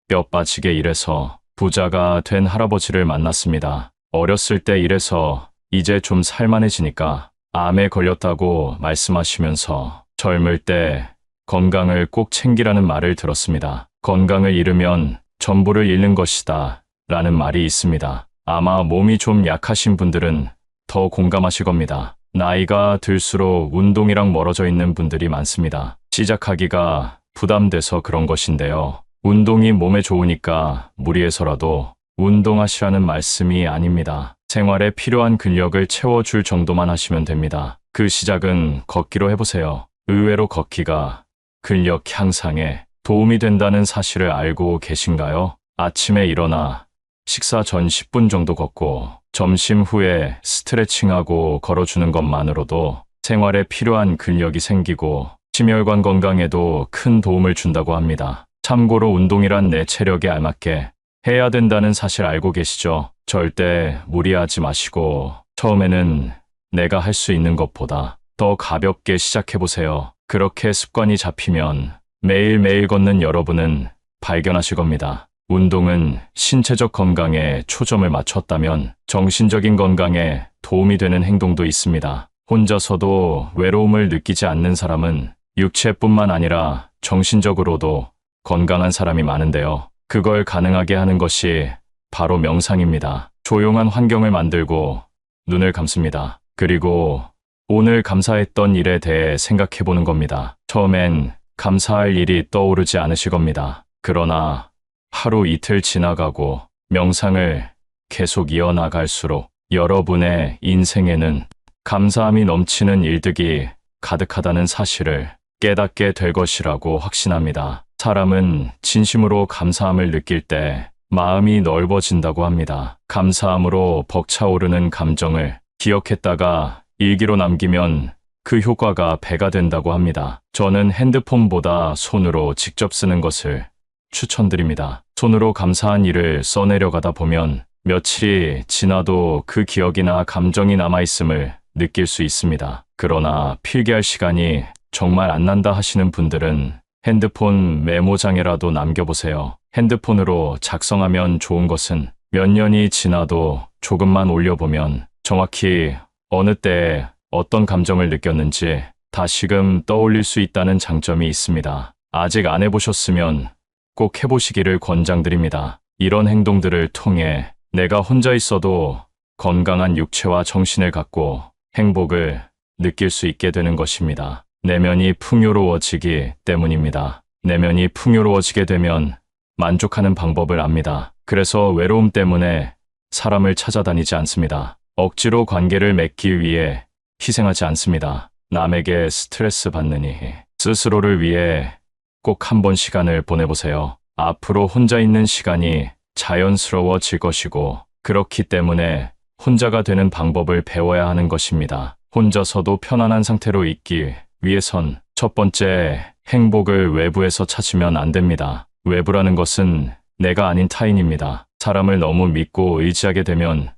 뼈 빠지게 일해서 부자가 된 할아버지를 만났습니다. 어렸을 때 일해서 이제 좀 살만해지니까 암에 걸렸다고 말씀하시면서 젊을 때 건강을 꼭 챙기라는 말을 들었습니다. 건강을 잃으면 전부를 잃는 것이다 라는 말이 있습니다. 아마 몸이 좀 약하신 분들은 더 공감하실 겁니다. 나이가 들수록 운동이랑 멀어져 있는 분들이 많습니다. 시작하기가 부담돼서 그런 것인데요. 운동이 몸에 좋으니까 무리해서라도 운동하시라는 말씀이 아닙니다. 생활에 필요한 근력을 채워줄 정도만 하시면 됩니다. 그 시작은 걷기로 해보세요. 의외로 걷기가 근력 향상에 도움이 된다는 사실을 알고 계신가요? 아침에 일어나 식사 전 10분 정도 걷고 점심 후에 스트레칭하고 걸어주는 것만으로도 생활에 필요한 근력이 생기고 심혈관 건강에도 큰 도움을 준다고 합니다. 참고로 운동이란 내 체력에 알맞게 해야 된다는 사실 알고 계시죠? 절대 무리하지 마시고 처음에는 내가 할 수 있는 것보다 더 가볍게 시작해보세요. 그렇게 습관이 잡히면 매일매일 걷는 여러분은 발견하실 겁니다. 운동은 신체적 건강에 초점을 맞췄다면 정신적인 건강에 도움이 되는 행동도 있습니다. 혼자서도 외로움을 느끼지 않는 사람은 육체뿐만 아니라 정신적으로도 건강한 사람이 많은데요. 그걸 가능하게 하는 것이 바로 명상입니다. 조용한 환경을 만들고 눈을 감습니다. 그리고 오늘 감사했던 일에 대해 생각해 보는 겁니다. 처음엔 감사할 일이 떠오르지 않으실 겁니다. 그러나 하루 이틀 지나가고 명상을 계속 이어나갈수록 여러분의 인생에는 감사함이 넘치는 일들이 가득하다는 사실을 깨닫게 될 것이라고 확신합니다. 사람은 진심으로 감사함을 느낄 때 마음이 넓어진다고 합니다. 감사함으로 벅차오르는 감정을 기억했다가 일기로 남기면 그 효과가 배가 된다고 합니다. 저는 핸드폰보다 손으로 직접 쓰는 것을 추천드립니다. 손으로 감사한 일을 써내려가다 보면 며칠이 지나도 그 기억이나 감정이 남아있음을 느낄 수 있습니다. 그러나 필기할 시간이 정말 안 난다 하시는 분들은 핸드폰 메모장에라도 남겨보세요. 핸드폰으로 작성하면 좋은 것은 몇 년이 지나도 조금만 올려보면 정확히 어느 때에 어떤 감정을 느꼈는지 다시금 떠올릴 수 있다는 장점이 있습니다. 아직 안 해보셨으면 꼭 해보시기를 권장드립니다. 이런 행동들을 통해 내가 혼자 있어도 건강한 육체와 정신을 갖고 행복을 느낄 수 있게 되는 것입니다. 내면이 풍요로워지기 때문입니다. 내면이 풍요로워지게 되면 만족하는 방법을 압니다. 그래서 외로움 때문에 사람을 찾아다니지 않습니다. 억지로 관계를 맺기 위해 희생하지 않습니다. 남에게 스트레스 받느니 스스로를 위해 꼭 한 번 시간을 보내보세요. 앞으로 혼자 있는 시간이 자연스러워질 것이고 그렇기 때문에 혼자가 되는 방법을 배워야 하는 것입니다. 혼자서도 편안한 상태로 있기 위해선 첫 번째, 행복을 외부에서 찾으면 안 됩니다. 외부라는 것은 내가 아닌 타인입니다. 사람을 너무 믿고 의지하게 되면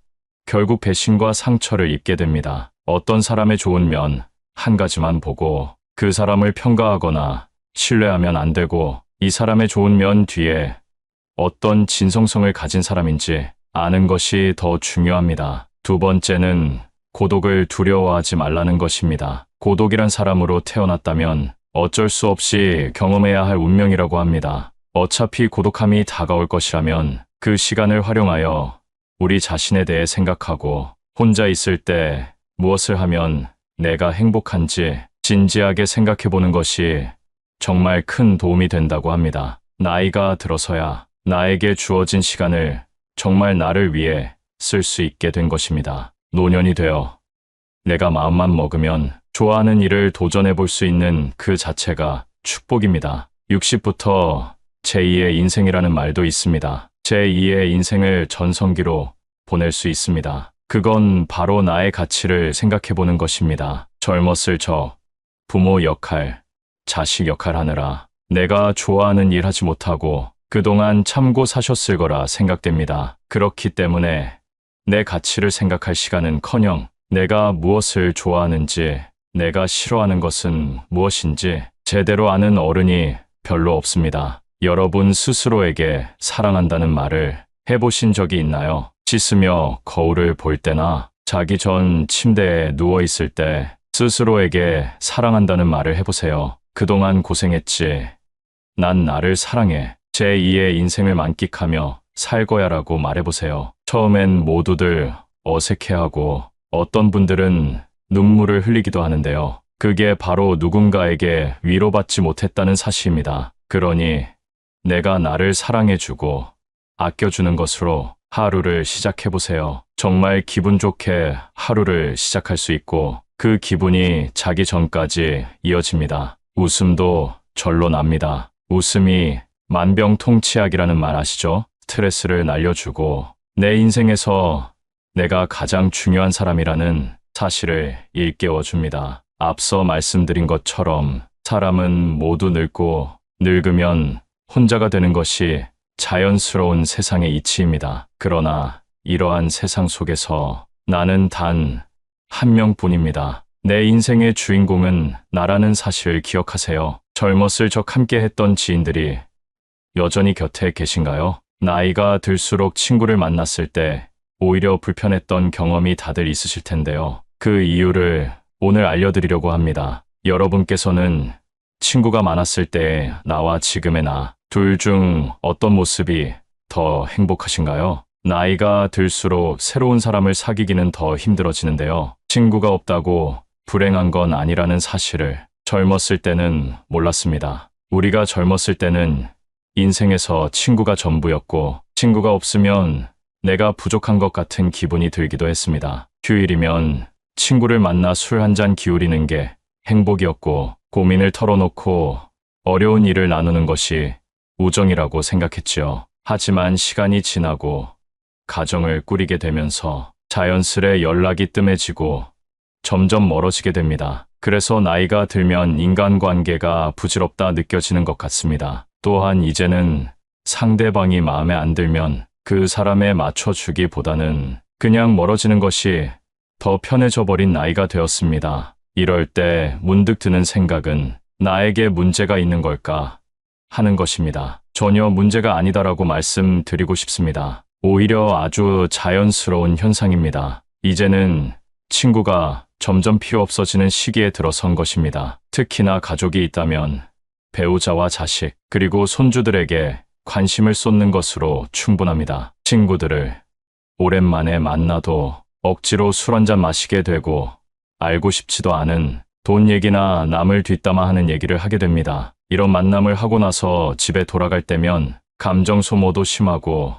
결국 배신과 상처를 입게 됩니다. 어떤 사람의 좋은 면 한 가지만 보고 그 사람을 평가하거나 신뢰하면 안 되고 이 사람의 좋은 면 뒤에 어떤 진성성을 가진 사람인지 아는 것이 더 중요합니다. 두 번째는 고독을 두려워하지 말라는 것입니다. 고독이란 사람으로 태어났다면 어쩔 수 없이 경험해야 할 운명이라고 합니다. 어차피 고독함이 다가올 것이라면 그 시간을 활용하여 우리 자신에 대해 생각하고 혼자 있을 때 무엇을 하면 내가 행복한지 진지하게 생각해 보는 것이 정말 큰 도움이 된다고 합니다. 나이가 들어서야 나에게 주어진 시간을 정말 나를 위해 쓸 수 있게 된 것입니다. 노년이 되어 내가 마음만 먹으면 좋아하는 일을 도전해 볼 수 있는 그 자체가 축복입니다. 60부터 제2의 인생이라는 말도 있습니다. 제2의 인생을 전성기로 보낼 수 있습니다. 그건 바로 나의 가치를 생각해 보는 것입니다. 젊었을 적 부모 역할, 자식 역할 하느라 내가 좋아하는 일 하지 못하고 그동안 참고 사셨을 거라 생각됩니다. 그렇기 때문에 내 가치를 생각할 시간은커녕 내가 무엇을 좋아하는지, 내가 싫어하는 것은 무엇인지 제대로 아는 어른이 별로 없습니다. 여러분 스스로에게 사랑한다는 말을 해보신 적이 있나요? 씻으며 거울을 볼 때나 자기 전 침대에 누워있을 때 스스로에게 사랑한다는 말을 해보세요. 그동안 고생했지. 난 나를 사랑해. 제2의 인생을 만끽하며 살 거야라고 말해보세요. 처음엔 모두들 어색해하고 어떤 분들은 눈물을 흘리기도 하는데요. 그게 바로 누군가에게 위로받지 못했다는 사실입니다. 그러니 내가 나를 사랑해주고 아껴주는 것으로 하루를 시작해보세요. 정말 기분 좋게 하루를 시작할 수 있고 그 기분이 자기 전까지 이어집니다. 웃음도 절로 납니다. 웃음이 만병통치약이라는 말 아시죠? 스트레스를 날려주고 내 인생에서 내가 가장 중요한 사람이라는 사실을 일깨워줍니다. 앞서 말씀드린 것처럼 사람은 모두 늙고 늙으면 혼자가 되는 것이 자연스러운 세상의 이치입니다. 그러나 이러한 세상 속에서 나는 단 한 명뿐입니다. 내 인생의 주인공은 나라는 사실을 기억하세요. 젊었을 적 함께 했던 지인들이 여전히 곁에 계신가요? 나이가 들수록 친구를 만났을 때 오히려 불편했던 경험이 다들 있으실 텐데요. 그 이유를 오늘 알려드리려고 합니다. 여러분께서는 친구가 많았을 때 나와 지금의 나, 둘 중 어떤 모습이 더 행복하신가요? 나이가 들수록 새로운 사람을 사귀기는 더 힘들어지는데요. 친구가 없다고 불행한 건 아니라는 사실을 젊었을 때는 몰랐습니다. 우리가 젊었을 때는 인생에서 친구가 전부였고, 친구가 없으면 내가 부족한 것 같은 기분이 들기도 했습니다. 휴일이면 친구를 만나 술 한잔 기울이는 게 행복이었고, 고민을 털어놓고 어려운 일을 나누는 것이 우정이라고 생각했지요. 하지만 시간이 지나고 가정을 꾸리게 되면서 자연스레 연락이 뜸해지고 점점 멀어지게 됩니다. 그래서 나이가 들면 인간관계가 부질없다 느껴지는 것 같습니다. 또한 이제는 상대방이 마음에 안 들면 그 사람에 맞춰주기보다는 그냥 멀어지는 것이 더 편해져 버린 나이가 되었습니다. 이럴 때 문득 드는 생각은 나에게 문제가 있는 걸까 하는 것입니다. 전혀 문제가 아니다라고 말씀드리고 싶습니다. 오히려 아주 자연스러운 현상입니다. 이제는 친구가 점점 필요 없어지는 시기에 들어선 것입니다. 특히나 가족이 있다면 배우자와 자식, 그리고 손주들에게 관심을 쏟는 것으로 충분합니다. 친구들을 오랜만에 만나도 억지로 술 한잔 마시게 되고 알고 싶지도 않은 돈 얘기나 남을 뒷담화하는 얘기를 하게 됩니다. 이런 만남을 하고 나서 집에 돌아갈 때면 감정 소모도 심하고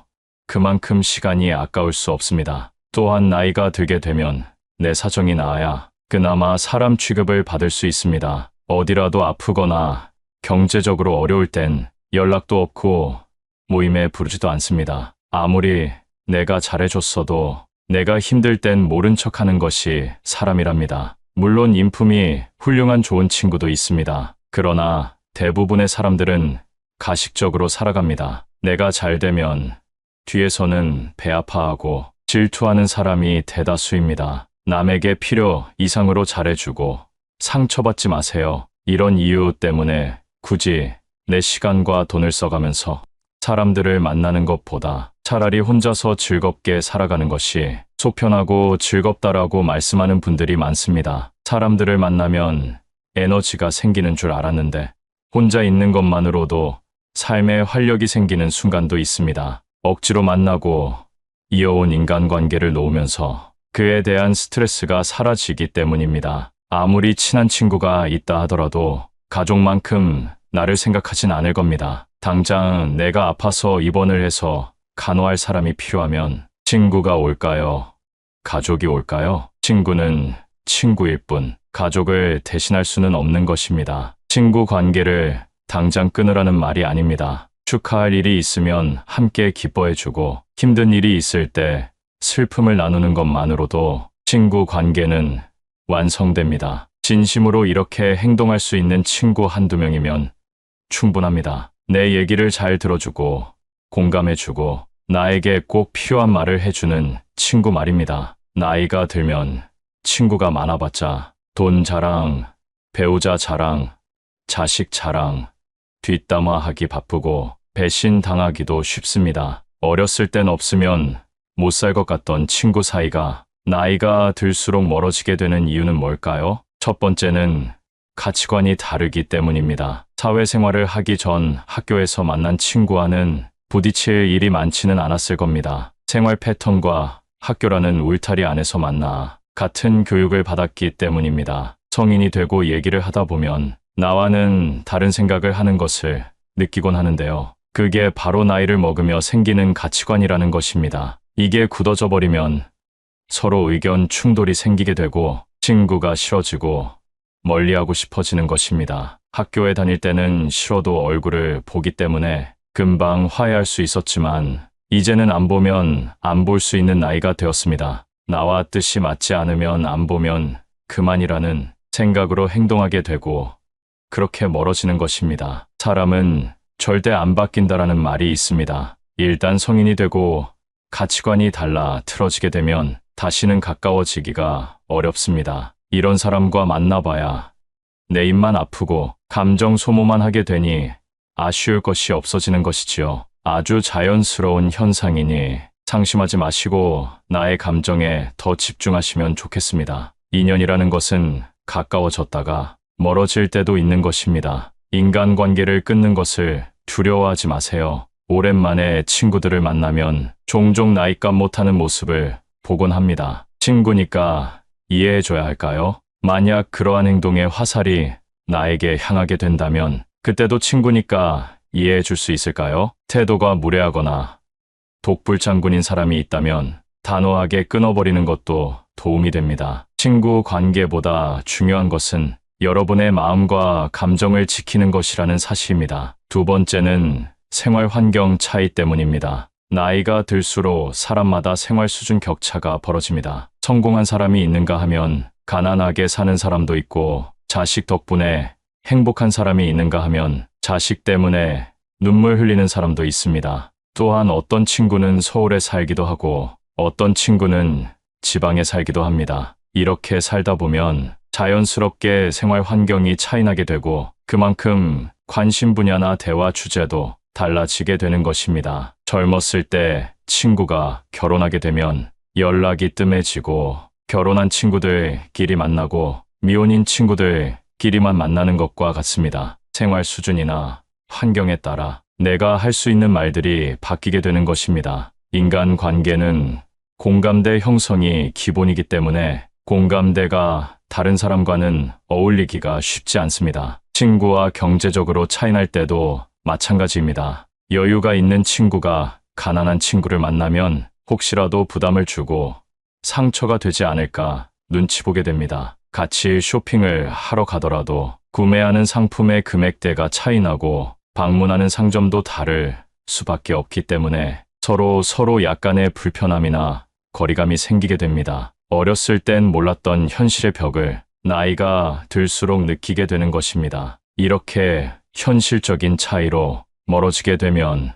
그만큼 시간이 아까울 수 없습니다. 또한 나이가 들게 되면 내 사정이 나아야 그나마 사람 취급을 받을 수 있습니다. 어디라도 아프거나 경제적으로 어려울 땐 연락도 없고 모임에 부르지도 않습니다. 아무리 내가 잘해줬어도 내가 힘들 땐 모른 척하는 것이 사람이랍니다. 물론 인품이 훌륭한 좋은 친구도 있습니다. 그러나 대부분의 사람들은 가식적으로 살아갑니다. 내가 잘 되면 뒤에서는 배 아파하고 질투하는 사람이 대다수입니다. 남에게 필요 이상으로 잘해주고 상처받지 마세요. 이런 이유 때문에 굳이 내 시간과 돈을 써가면서 사람들을 만나는 것보다 차라리 혼자서 즐겁게 살아가는 것이 속편하고 즐겁다라고 말씀하는 분들이 많습니다. 사람들을 만나면 에너지가 생기는 줄 알았는데 혼자 있는 것만으로도 삶에 활력이 생기는 순간도 있습니다. 억지로 만나고 이어온 인간관계를 놓으면서 그에 대한 스트레스가 사라지기 때문입니다. 아무리 친한 친구가 있다 하더라도 가족만큼 나를 생각하진 않을 겁니다. 당장 내가 아파서 입원을 해서 간호할 사람이 필요하면 친구가 올까요? 가족이 올까요? 친구는 친구일 뿐 가족을 대신할 수는 없는 것입니다. 친구 관계를 당장 끊으라는 말이 아닙니다. 축하할 일이 있으면 함께 기뻐해주고 힘든 일이 있을 때 슬픔을 나누는 것만으로도 친구 관계는 완성됩니다. 진심으로 이렇게 행동할 수 있는 친구 한두 명이면 충분합니다. 내 얘기를 잘 들어주고 공감해주고 나에게 꼭 필요한 말을 해주는 친구 말입니다. 나이가 들면 친구가 많아봤자 돈 자랑, 배우자 자랑, 자식 자랑, 뒷담화하기 바쁘고 배신당하기도 쉽습니다. 어렸을 땐 없으면 못 살 것 같던 친구 사이가 나이가 들수록 멀어지게 되는 이유는 뭘까요? 첫 번째는 가치관이 다르기 때문입니다. 사회생활을 하기 전 학교에서 만난 친구와는 부딪힐 일이 많지는 않았을 겁니다. 생활 패턴과 학교라는 울타리 안에서 만나 같은 교육을 받았기 때문입니다. 성인이 되고 얘기를 하다 보면 나와는 다른 생각을 하는 것을 느끼곤 하는데요. 그게 바로 나이를 먹으며 생기는 가치관이라는 것입니다. 이게 굳어져 버리면 서로 의견 충돌이 생기게 되고 친구가 싫어지고 멀리하고 싶어지는 것입니다. 학교에 다닐 때는 싫어도 얼굴을 보기 때문에 금방 화해할 수 있었지만 이제는 안 보면 안 볼 수 있는 나이가 되었습니다. 나와 뜻이 맞지 않으면 안 보면 그만이라는 생각으로 행동하게 되고 그렇게 멀어지는 것입니다. 사람은 절대 안 바뀐다라는 말이 있습니다. 일단 성인이 되고 가치관이 달라 틀어지게 되면 다시는 가까워지기가 어렵습니다. 이런 사람과 만나봐야 내 입만 아프고 감정 소모만 하게 되니 아쉬울 것이 없어지는 것이지요. 아주 자연스러운 현상이니 상심하지 마시고 나의 감정에 더 집중하시면 좋겠습니다. 인연이라는 것은 가까워졌다가 멀어질 때도 있는 것입니다. 인간관계를 끊는 것을 두려워하지 마세요. 오랜만에 친구들을 만나면 종종 나이값 못하는 모습을 보곤 합니다. 친구니까 이해해줘야 할까요? 만약 그러한 행동의 화살이 나에게 향하게 된다면 그때도 친구니까 이해해줄 수 있을까요? 태도가 무례하거나 독불장군인 사람이 있다면 단호하게 끊어버리는 것도 도움이 됩니다. 친구 관계보다 중요한 것은 여러분의 마음과 감정을 지키는 것이라는 사실입니다. 두 번째는 생활 환경 차이 때문입니다. 나이가 들수록 사람마다 생활 수준 격차가 벌어집니다. 성공한 사람이 있는가 하면 가난하게 사는 사람도 있고, 자식 덕분에 행복한 사람이 있는가 하면 자식 때문에 눈물 흘리는 사람도 있습니다. 또한 어떤 친구는 서울에 살기도 하고 어떤 친구는 지방에 살기도 합니다. 이렇게 살다 보면 자연스럽게 생활 환경이 차이나게 되고 그만큼 관심 분야나 대화 주제도 달라지게 되는 것입니다. 젊었을 때 친구가 결혼하게 되면 연락이 뜸해지고 결혼한 친구들끼리 만나고 미혼인 친구들끼리만 만나는 것과 같습니다. 생활 수준이나 환경에 따라 내가 할 수 있는 말들이 바뀌게 되는 것입니다. 인간 관계는 공감대 형성이 기본이기 때문에 공감대가 다른 사람과는 어울리기가 쉽지 않습니다. 친구와 경제적으로 차이날 때도 마찬가지입니다. 여유가 있는 친구가 가난한 친구를 만나면 혹시라도 부담을 주고 상처가 되지 않을까 눈치 보게 됩니다. 같이 쇼핑을 하러 가더라도 구매하는 상품의 금액대가 차이나고 방문하는 상점도 다를 수밖에 없기 때문에 서로 약간의 불편함이나 거리감이 생기게 됩니다. 어렸을 땐 몰랐던 현실의 벽을 나이가 들수록 느끼게 되는 것입니다. 이렇게 현실적인 차이로 멀어지게 되면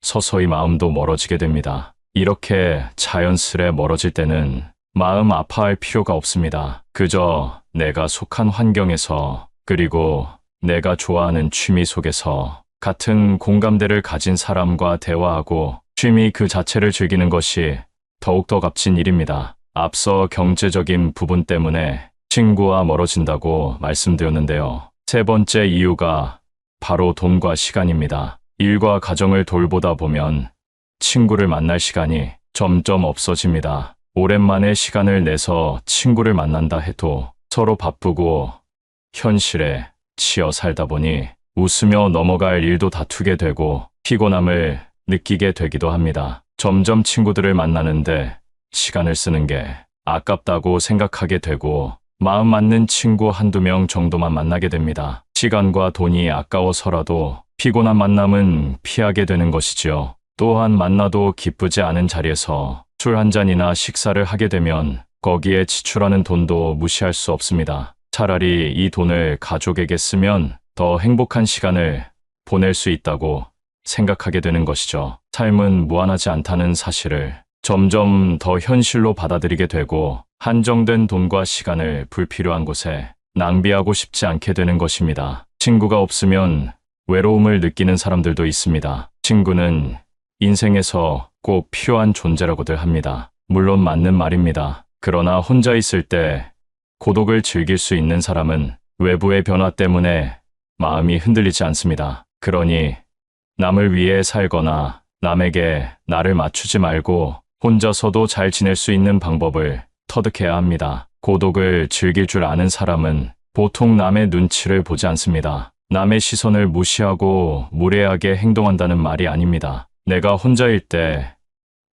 서서히 마음도 멀어지게 됩니다. 이렇게 자연스레 멀어질 때는 마음 아파할 필요가 없습니다. 그저 내가 속한 환경에서 그리고 내가 좋아하는 취미 속에서 같은 공감대를 가진 사람과 대화하고 취미 그 자체를 즐기는 것이 더욱더 값진 일입니다. 앞서 경제적인 부분 때문에 친구와 멀어진다고 말씀드렸는데요. 세 번째 이유가 바로 돈과 시간입니다. 일과 가정을 돌보다 보면 친구를 만날 시간이 점점 없어집니다. 오랜만에 시간을 내서 친구를 만난다 해도 서로 바쁘고 현실에 치여 살다 보니 웃으며 넘어갈 일도 다투게 되고 피곤함을 느끼게 되기도 합니다. 점점 친구들을 만나는데 시간을 쓰는 게 아깝다고 생각하게 되고 마음 맞는 친구 한두 명 정도만 만나게 됩니다. 시간과 돈이 아까워서라도 피곤한 만남은 피하게 되는 것이지요. 또한 만나도 기쁘지 않은 자리에서 술 한 잔이나 식사를 하게 되면 거기에 지출하는 돈도 무시할 수 없습니다. 차라리 이 돈을 가족에게 쓰면 더 행복한 시간을 보낼 수 있다고 생각하게 되는 것이죠. 삶은 무한하지 않다는 사실을 점점 더 현실로 받아들이게 되고 한정된 돈과 시간을 불필요한 곳에 낭비하고 싶지 않게 되는 것입니다. 친구가 없으면 외로움을 느끼는 사람들도 있습니다. 친구는 인생에서 꼭 필요한 존재라고들 합니다. 물론 맞는 말입니다. 그러나 혼자 있을 때 고독을 즐길 수 있는 사람은 외부의 변화 때문에 마음이 흔들리지 않습니다. 그러니 남을 위해 살거나 남에게 나를 맞추지 말고 혼자서도 잘 지낼 수 있는 방법을 터득해야 합니다. 고독을 즐길 줄 아는 사람은 보통 남의 눈치를 보지 않습니다. 남의 시선을 무시하고 무례하게 행동한다는 말이 아닙니다. 내가 혼자일 때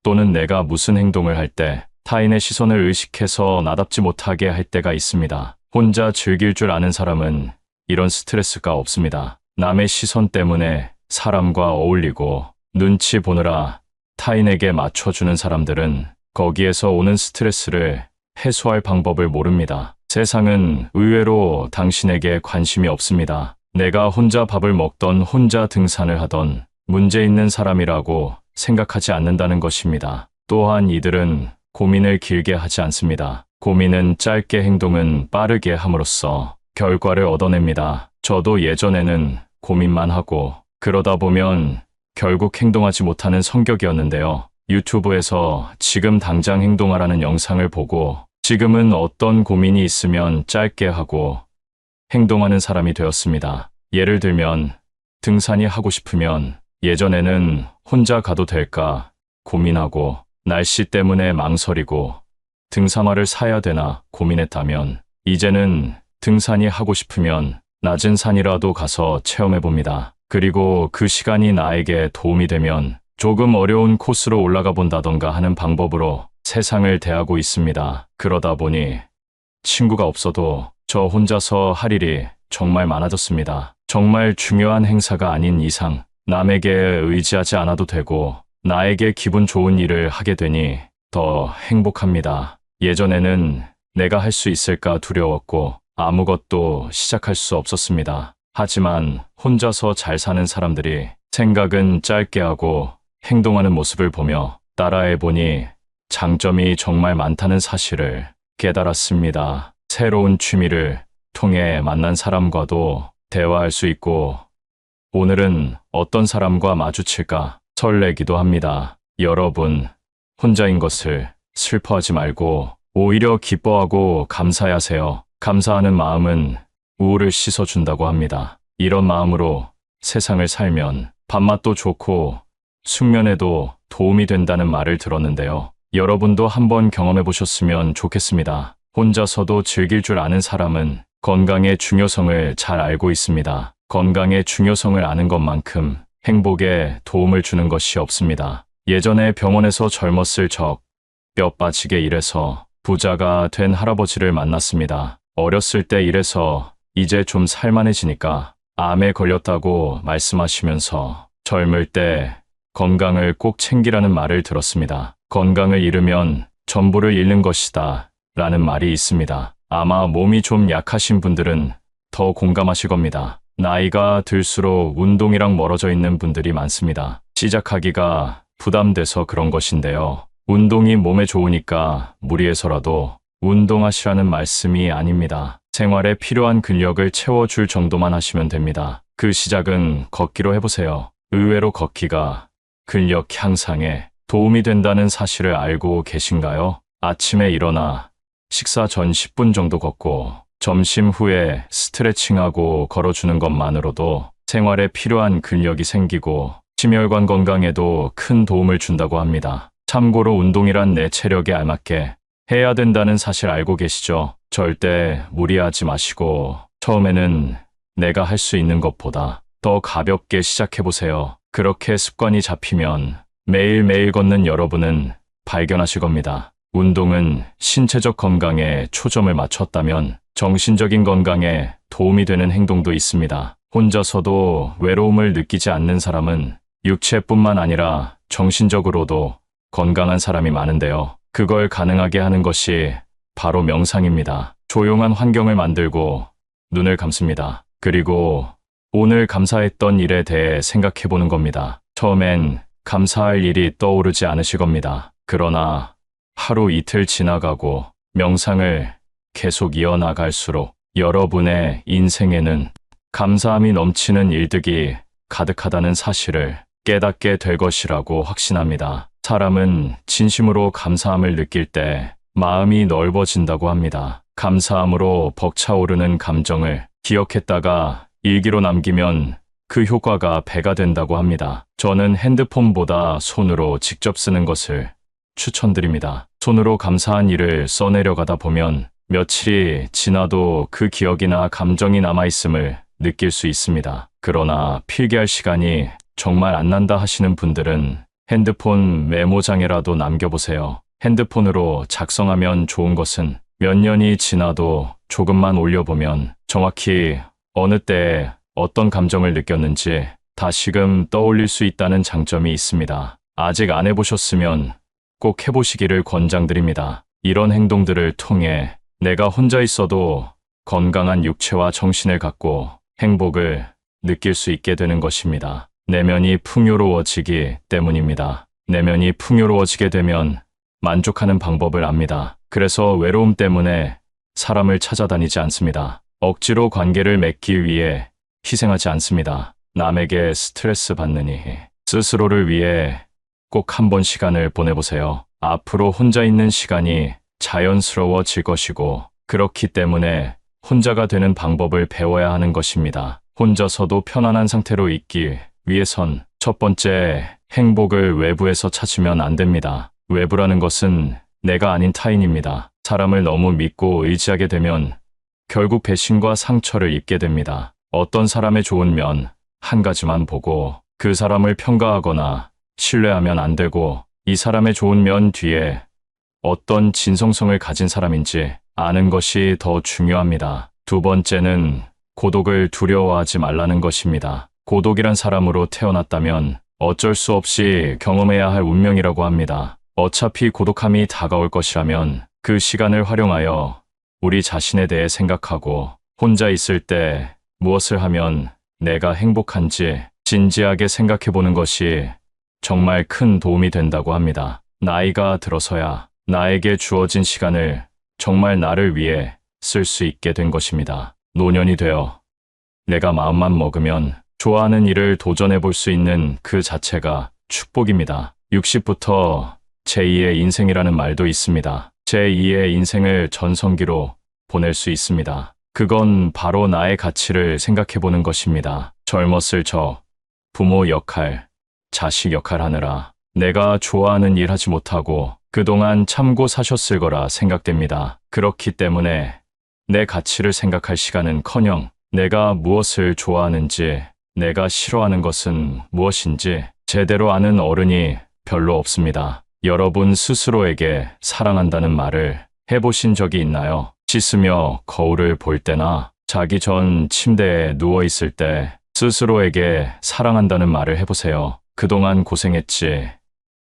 또는 내가 무슨 행동을 할 때 타인의 시선을 의식해서 나답지 못하게 할 때가 있습니다. 혼자 즐길 줄 아는 사람은 이런 스트레스가 없습니다. 남의 시선 때문에 사람과 어울리고 눈치 보느라 타인에게 맞춰주는 사람들은 거기에서 오는 스트레스를 해소할 방법을 모릅니다. 세상은 의외로 당신에게 관심이 없습니다. 내가 혼자 밥을 먹던 혼자 등산을 하던 문제 있는 사람이라고 생각하지 않는다는 것입니다. 또한 이들은 고민을 길게 하지 않습니다. 고민은 짧게 행동은 빠르게 함으로써 결과를 얻어냅니다. 저도 예전에는 고민만 하고 그러다 보면 결국 행동하지 못하는 성격이었는데요. 유튜브에서 지금 당장 행동하라는 영상을 보고 지금은 어떤 고민이 있으면 짧게 하고 행동하는 사람이 되었습니다. 예를 들면 등산이 하고 싶으면 예전에는 혼자 가도 될까 고민하고 날씨 때문에 망설이고 등산화를 사야 되나 고민했다면 이제는 등산이 하고 싶으면 낮은 산이라도 가서 체험해 봅니다. 그리고 그 시간이 나에게 도움이 되면 조금 어려운 코스로 올라가 본다던가 하는 방법으로 세상을 대하고 있습니다. 그러다 보니 친구가 없어도 저 혼자서 할 일이 정말 많아졌습니다. 정말 중요한 행사가 아닌 이상 남에게 의지하지 않아도 되고 나에게 기분 좋은 일을 하게 되니 더 행복합니다. 예전에는 내가 할 수 있을까 두려웠고 아무것도 시작할 수 없었습니다. 하지만 혼자서 잘 사는 사람들이 생각은 짧게 하고 행동하는 모습을 보며 따라해 보니 장점이 정말 많다는 사실을 깨달았습니다. 새로운 취미를 통해 만난 사람과도 대화할 수 있고 오늘은 어떤 사람과 마주칠까 설레기도 합니다. 여러분, 혼자인 것을 슬퍼하지 말고 오히려 기뻐하고 감사하세요. 감사하는 마음은 우울을 씻어준다고 합니다. 이런 마음으로 세상을 살면 밥맛도 좋고 숙면에도 도움이 된다는 말을 들었는데요. 여러분도 한번 경험해 보셨으면 좋겠습니다. 혼자서도 즐길 줄 아는 사람은 건강의 중요성을 잘 알고 있습니다. 건강의 중요성을 아는 것만큼 행복에 도움을 주는 것이 없습니다. 예전에 병원에서 젊었을 적 뼈 빠지게 일해서 부자가 된 할아버지를 만났습니다. 어렸을 때 일해서 이제 좀 살만해지니까 암에 걸렸다고 말씀하시면서 젊을 때 건강을 꼭 챙기라는 말을 들었습니다. 건강을 잃으면 전부를 잃는 것이다 라는 말이 있습니다. 아마 몸이 좀 약하신 분들은 더 공감하실 겁니다. 나이가 들수록 운동이랑 멀어져 있는 분들이 많습니다. 시작하기가 부담돼서 그런 것인데요. 운동이 몸에 좋으니까 무리해서라도 운동하시라는 말씀이 아닙니다. 생활에 필요한 근력을 채워줄 정도만 하시면 됩니다. 그 시작은 걷기로 해보세요. 의외로 걷기가 근력 향상에 도움이 된다는 사실을 알고 계신가요? 아침에 일어나 식사 전 10분 정도 걷고 점심 후에 스트레칭하고 걸어주는 것만으로도 생활에 필요한 근력이 생기고 심혈관 건강에도 큰 도움을 준다고 합니다. 참고로 운동이란 내 체력에 알맞게 해야 된다는 사실 알고 계시죠? 절대 무리하지 마시고 처음에는 내가 할 수 있는 것보다 더 가볍게 시작해보세요. 그렇게 습관이 잡히면 매일매일 걷는 여러분은 발견하실 겁니다. 운동은 신체적 건강에 초점을 맞췄다면 정신적인 건강에 도움이 되는 행동도 있습니다. 혼자서도 외로움을 느끼지 않는 사람은 육체뿐만 아니라 정신적으로도 건강한 사람이 많은데요. 그걸 가능하게 하는 것이 바로 명상입니다. 조용한 환경을 만들고 눈을 감습니다. 그리고 오늘 감사했던 일에 대해 생각해 보는 겁니다. 처음엔 감사할 일이 떠오르지 않으실 겁니다. 그러나 하루 이틀 지나가고 명상을 계속 이어나갈수록 여러분의 인생에는 감사함이 넘치는 일들이 가득하다는 사실을 깨닫게 될 것이라고 확신합니다. 사람은 진심으로 감사함을 느낄 때 마음이 넓어진다고 합니다. 감사함으로 벅차오르는 감정을 기억했다가 일기로 남기면 그 효과가 배가 된다고 합니다. 저는 핸드폰보다 손으로 직접 쓰는 것을 추천드립니다. 손으로 감사한 일을 써내려가다 보면 며칠이 지나도 그 기억이나 감정이 남아있음을 느낄 수 있습니다. 그러나 필기할 시간이 정말 안 난다 하시는 분들은 핸드폰 메모장에라도 남겨보세요. 핸드폰으로 작성하면 좋은 것은 몇 년이 지나도 조금만 올려보면 정확히 어느 때에 어떤 감정을 느꼈는지 다시금 떠올릴 수 있다는 장점이 있습니다. 아직 안 해보셨으면 꼭 해보시기를 권장드립니다. 이런 행동들을 통해 내가 혼자 있어도 건강한 육체와 정신을 갖고 행복을 느낄 수 있게 되는 것입니다. 내면이 풍요로워지기 때문입니다. 내면이 풍요로워지게 되면 만족하는 방법을 압니다. 그래서 외로움 때문에 사람을 찾아다니지 않습니다. 억지로 관계를 맺기 위해 희생하지 않습니다. 남에게 스트레스 받느니 스스로를 위해 꼭 한번 시간을 보내보세요. 앞으로 혼자 있는 시간이 자연스러워질 것이고 그렇기 때문에 혼자가 되는 방법을 배워야 하는 것입니다. 혼자서도 편안한 상태로 있기 위해선 첫 번째, 행복을 외부에서 찾으면 안 됩니다. 외부라는 것은 내가 아닌 타인입니다. 사람을 너무 믿고 의지하게 되면 결국 배신과 상처를 입게 됩니다. 어떤 사람의 좋은 면 한 가지만 보고 그 사람을 평가하거나 신뢰하면 안 되고, 이 사람의 좋은 면 뒤에 어떤 진성성을 가진 사람인지 아는 것이 더 중요합니다. 두 번째는 고독을 두려워하지 말라는 것입니다. 고독이란 사람으로 태어났다면 어쩔 수 없이 경험해야 할 운명이라고 합니다. 어차피 고독함이 다가올 것이라면 그 시간을 활용하여 우리 자신에 대해 생각하고, 혼자 있을 때 무엇을 하면 내가 행복한지 진지하게 생각해 보는 것이 정말 큰 도움이 된다고 합니다. 나이가 들어서야 나에게 주어진 시간을 정말 나를 위해 쓸 수 있게 된 것입니다. 노년이 되어 내가 마음만 먹으면 좋아하는 일을 도전해 볼 수 있는 그 자체가 축복입니다. 60부터 제2의 인생이라는 말도 있습니다. 제2의 인생을 전성기로 보낼 수 있습니다. 그건 바로 나의 가치를 생각해 보는 것입니다. 젊었을 적 부모 역할, 자식 역할 하느라 내가 좋아하는 일 하지 못하고 그동안 참고 사셨을 거라 생각됩니다. 그렇기 때문에 내 가치를 생각할 시간은커녕 내가 무엇을 좋아하는지, 내가 싫어하는 것은 무엇인지 제대로 아는 어른이 별로 없습니다. 여러분 스스로에게 사랑한다는 말을 해보신 적이 있나요? 씻으며 거울을 볼 때나 자기 전 침대에 누워있을 때 스스로에게 사랑한다는 말을 해보세요. 그동안 고생했지.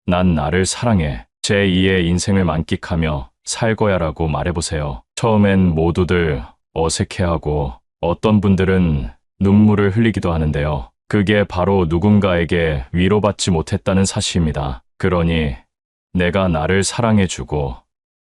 난 나를 사랑해. 제2의 인생을 만끽하며 살 거야 라고 말해보세요. 처음엔 모두들 어색해하고 어떤 분들은 눈물을 흘리기도 하는데요. 그게 바로 누군가에게 위로받지 못했다는 사실입니다. 그러니 내가 나를 사랑해주고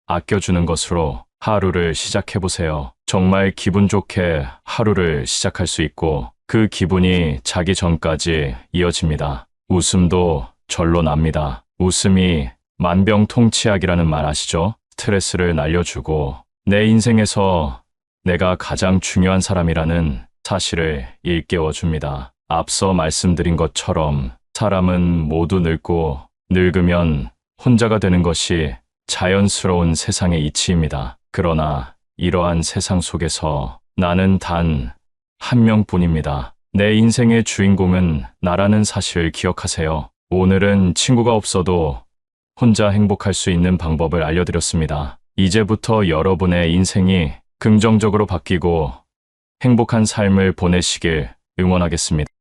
아껴주는 것으로 하루를 시작해보세요. 정말 기분 좋게 하루를 시작할 수 있고 그 기분이 자기 전까지 이어집니다. 웃음도 절로 납니다. 웃음이 만병통치약이라는 말 아시죠? 스트레스를 날려주고 내 인생에서 내가 가장 중요한 사람이라는 사실을 일깨워줍니다. 앞서 말씀드린 것처럼 사람은 모두 늙고 늙으면 혼자가 되는 것이 자연스러운 세상의 이치입니다. 그러나 이러한 세상 속에서 나는 단 한 명뿐입니다. 내 인생의 주인공은 나라는 사실을 기억하세요. 오늘은 친구가 없어도 혼자 행복할 수 있는 방법을 알려드렸습니다. 이제부터 여러분의 인생이 긍정적으로 바뀌고 행복한 삶을 보내시길 응원하겠습니다.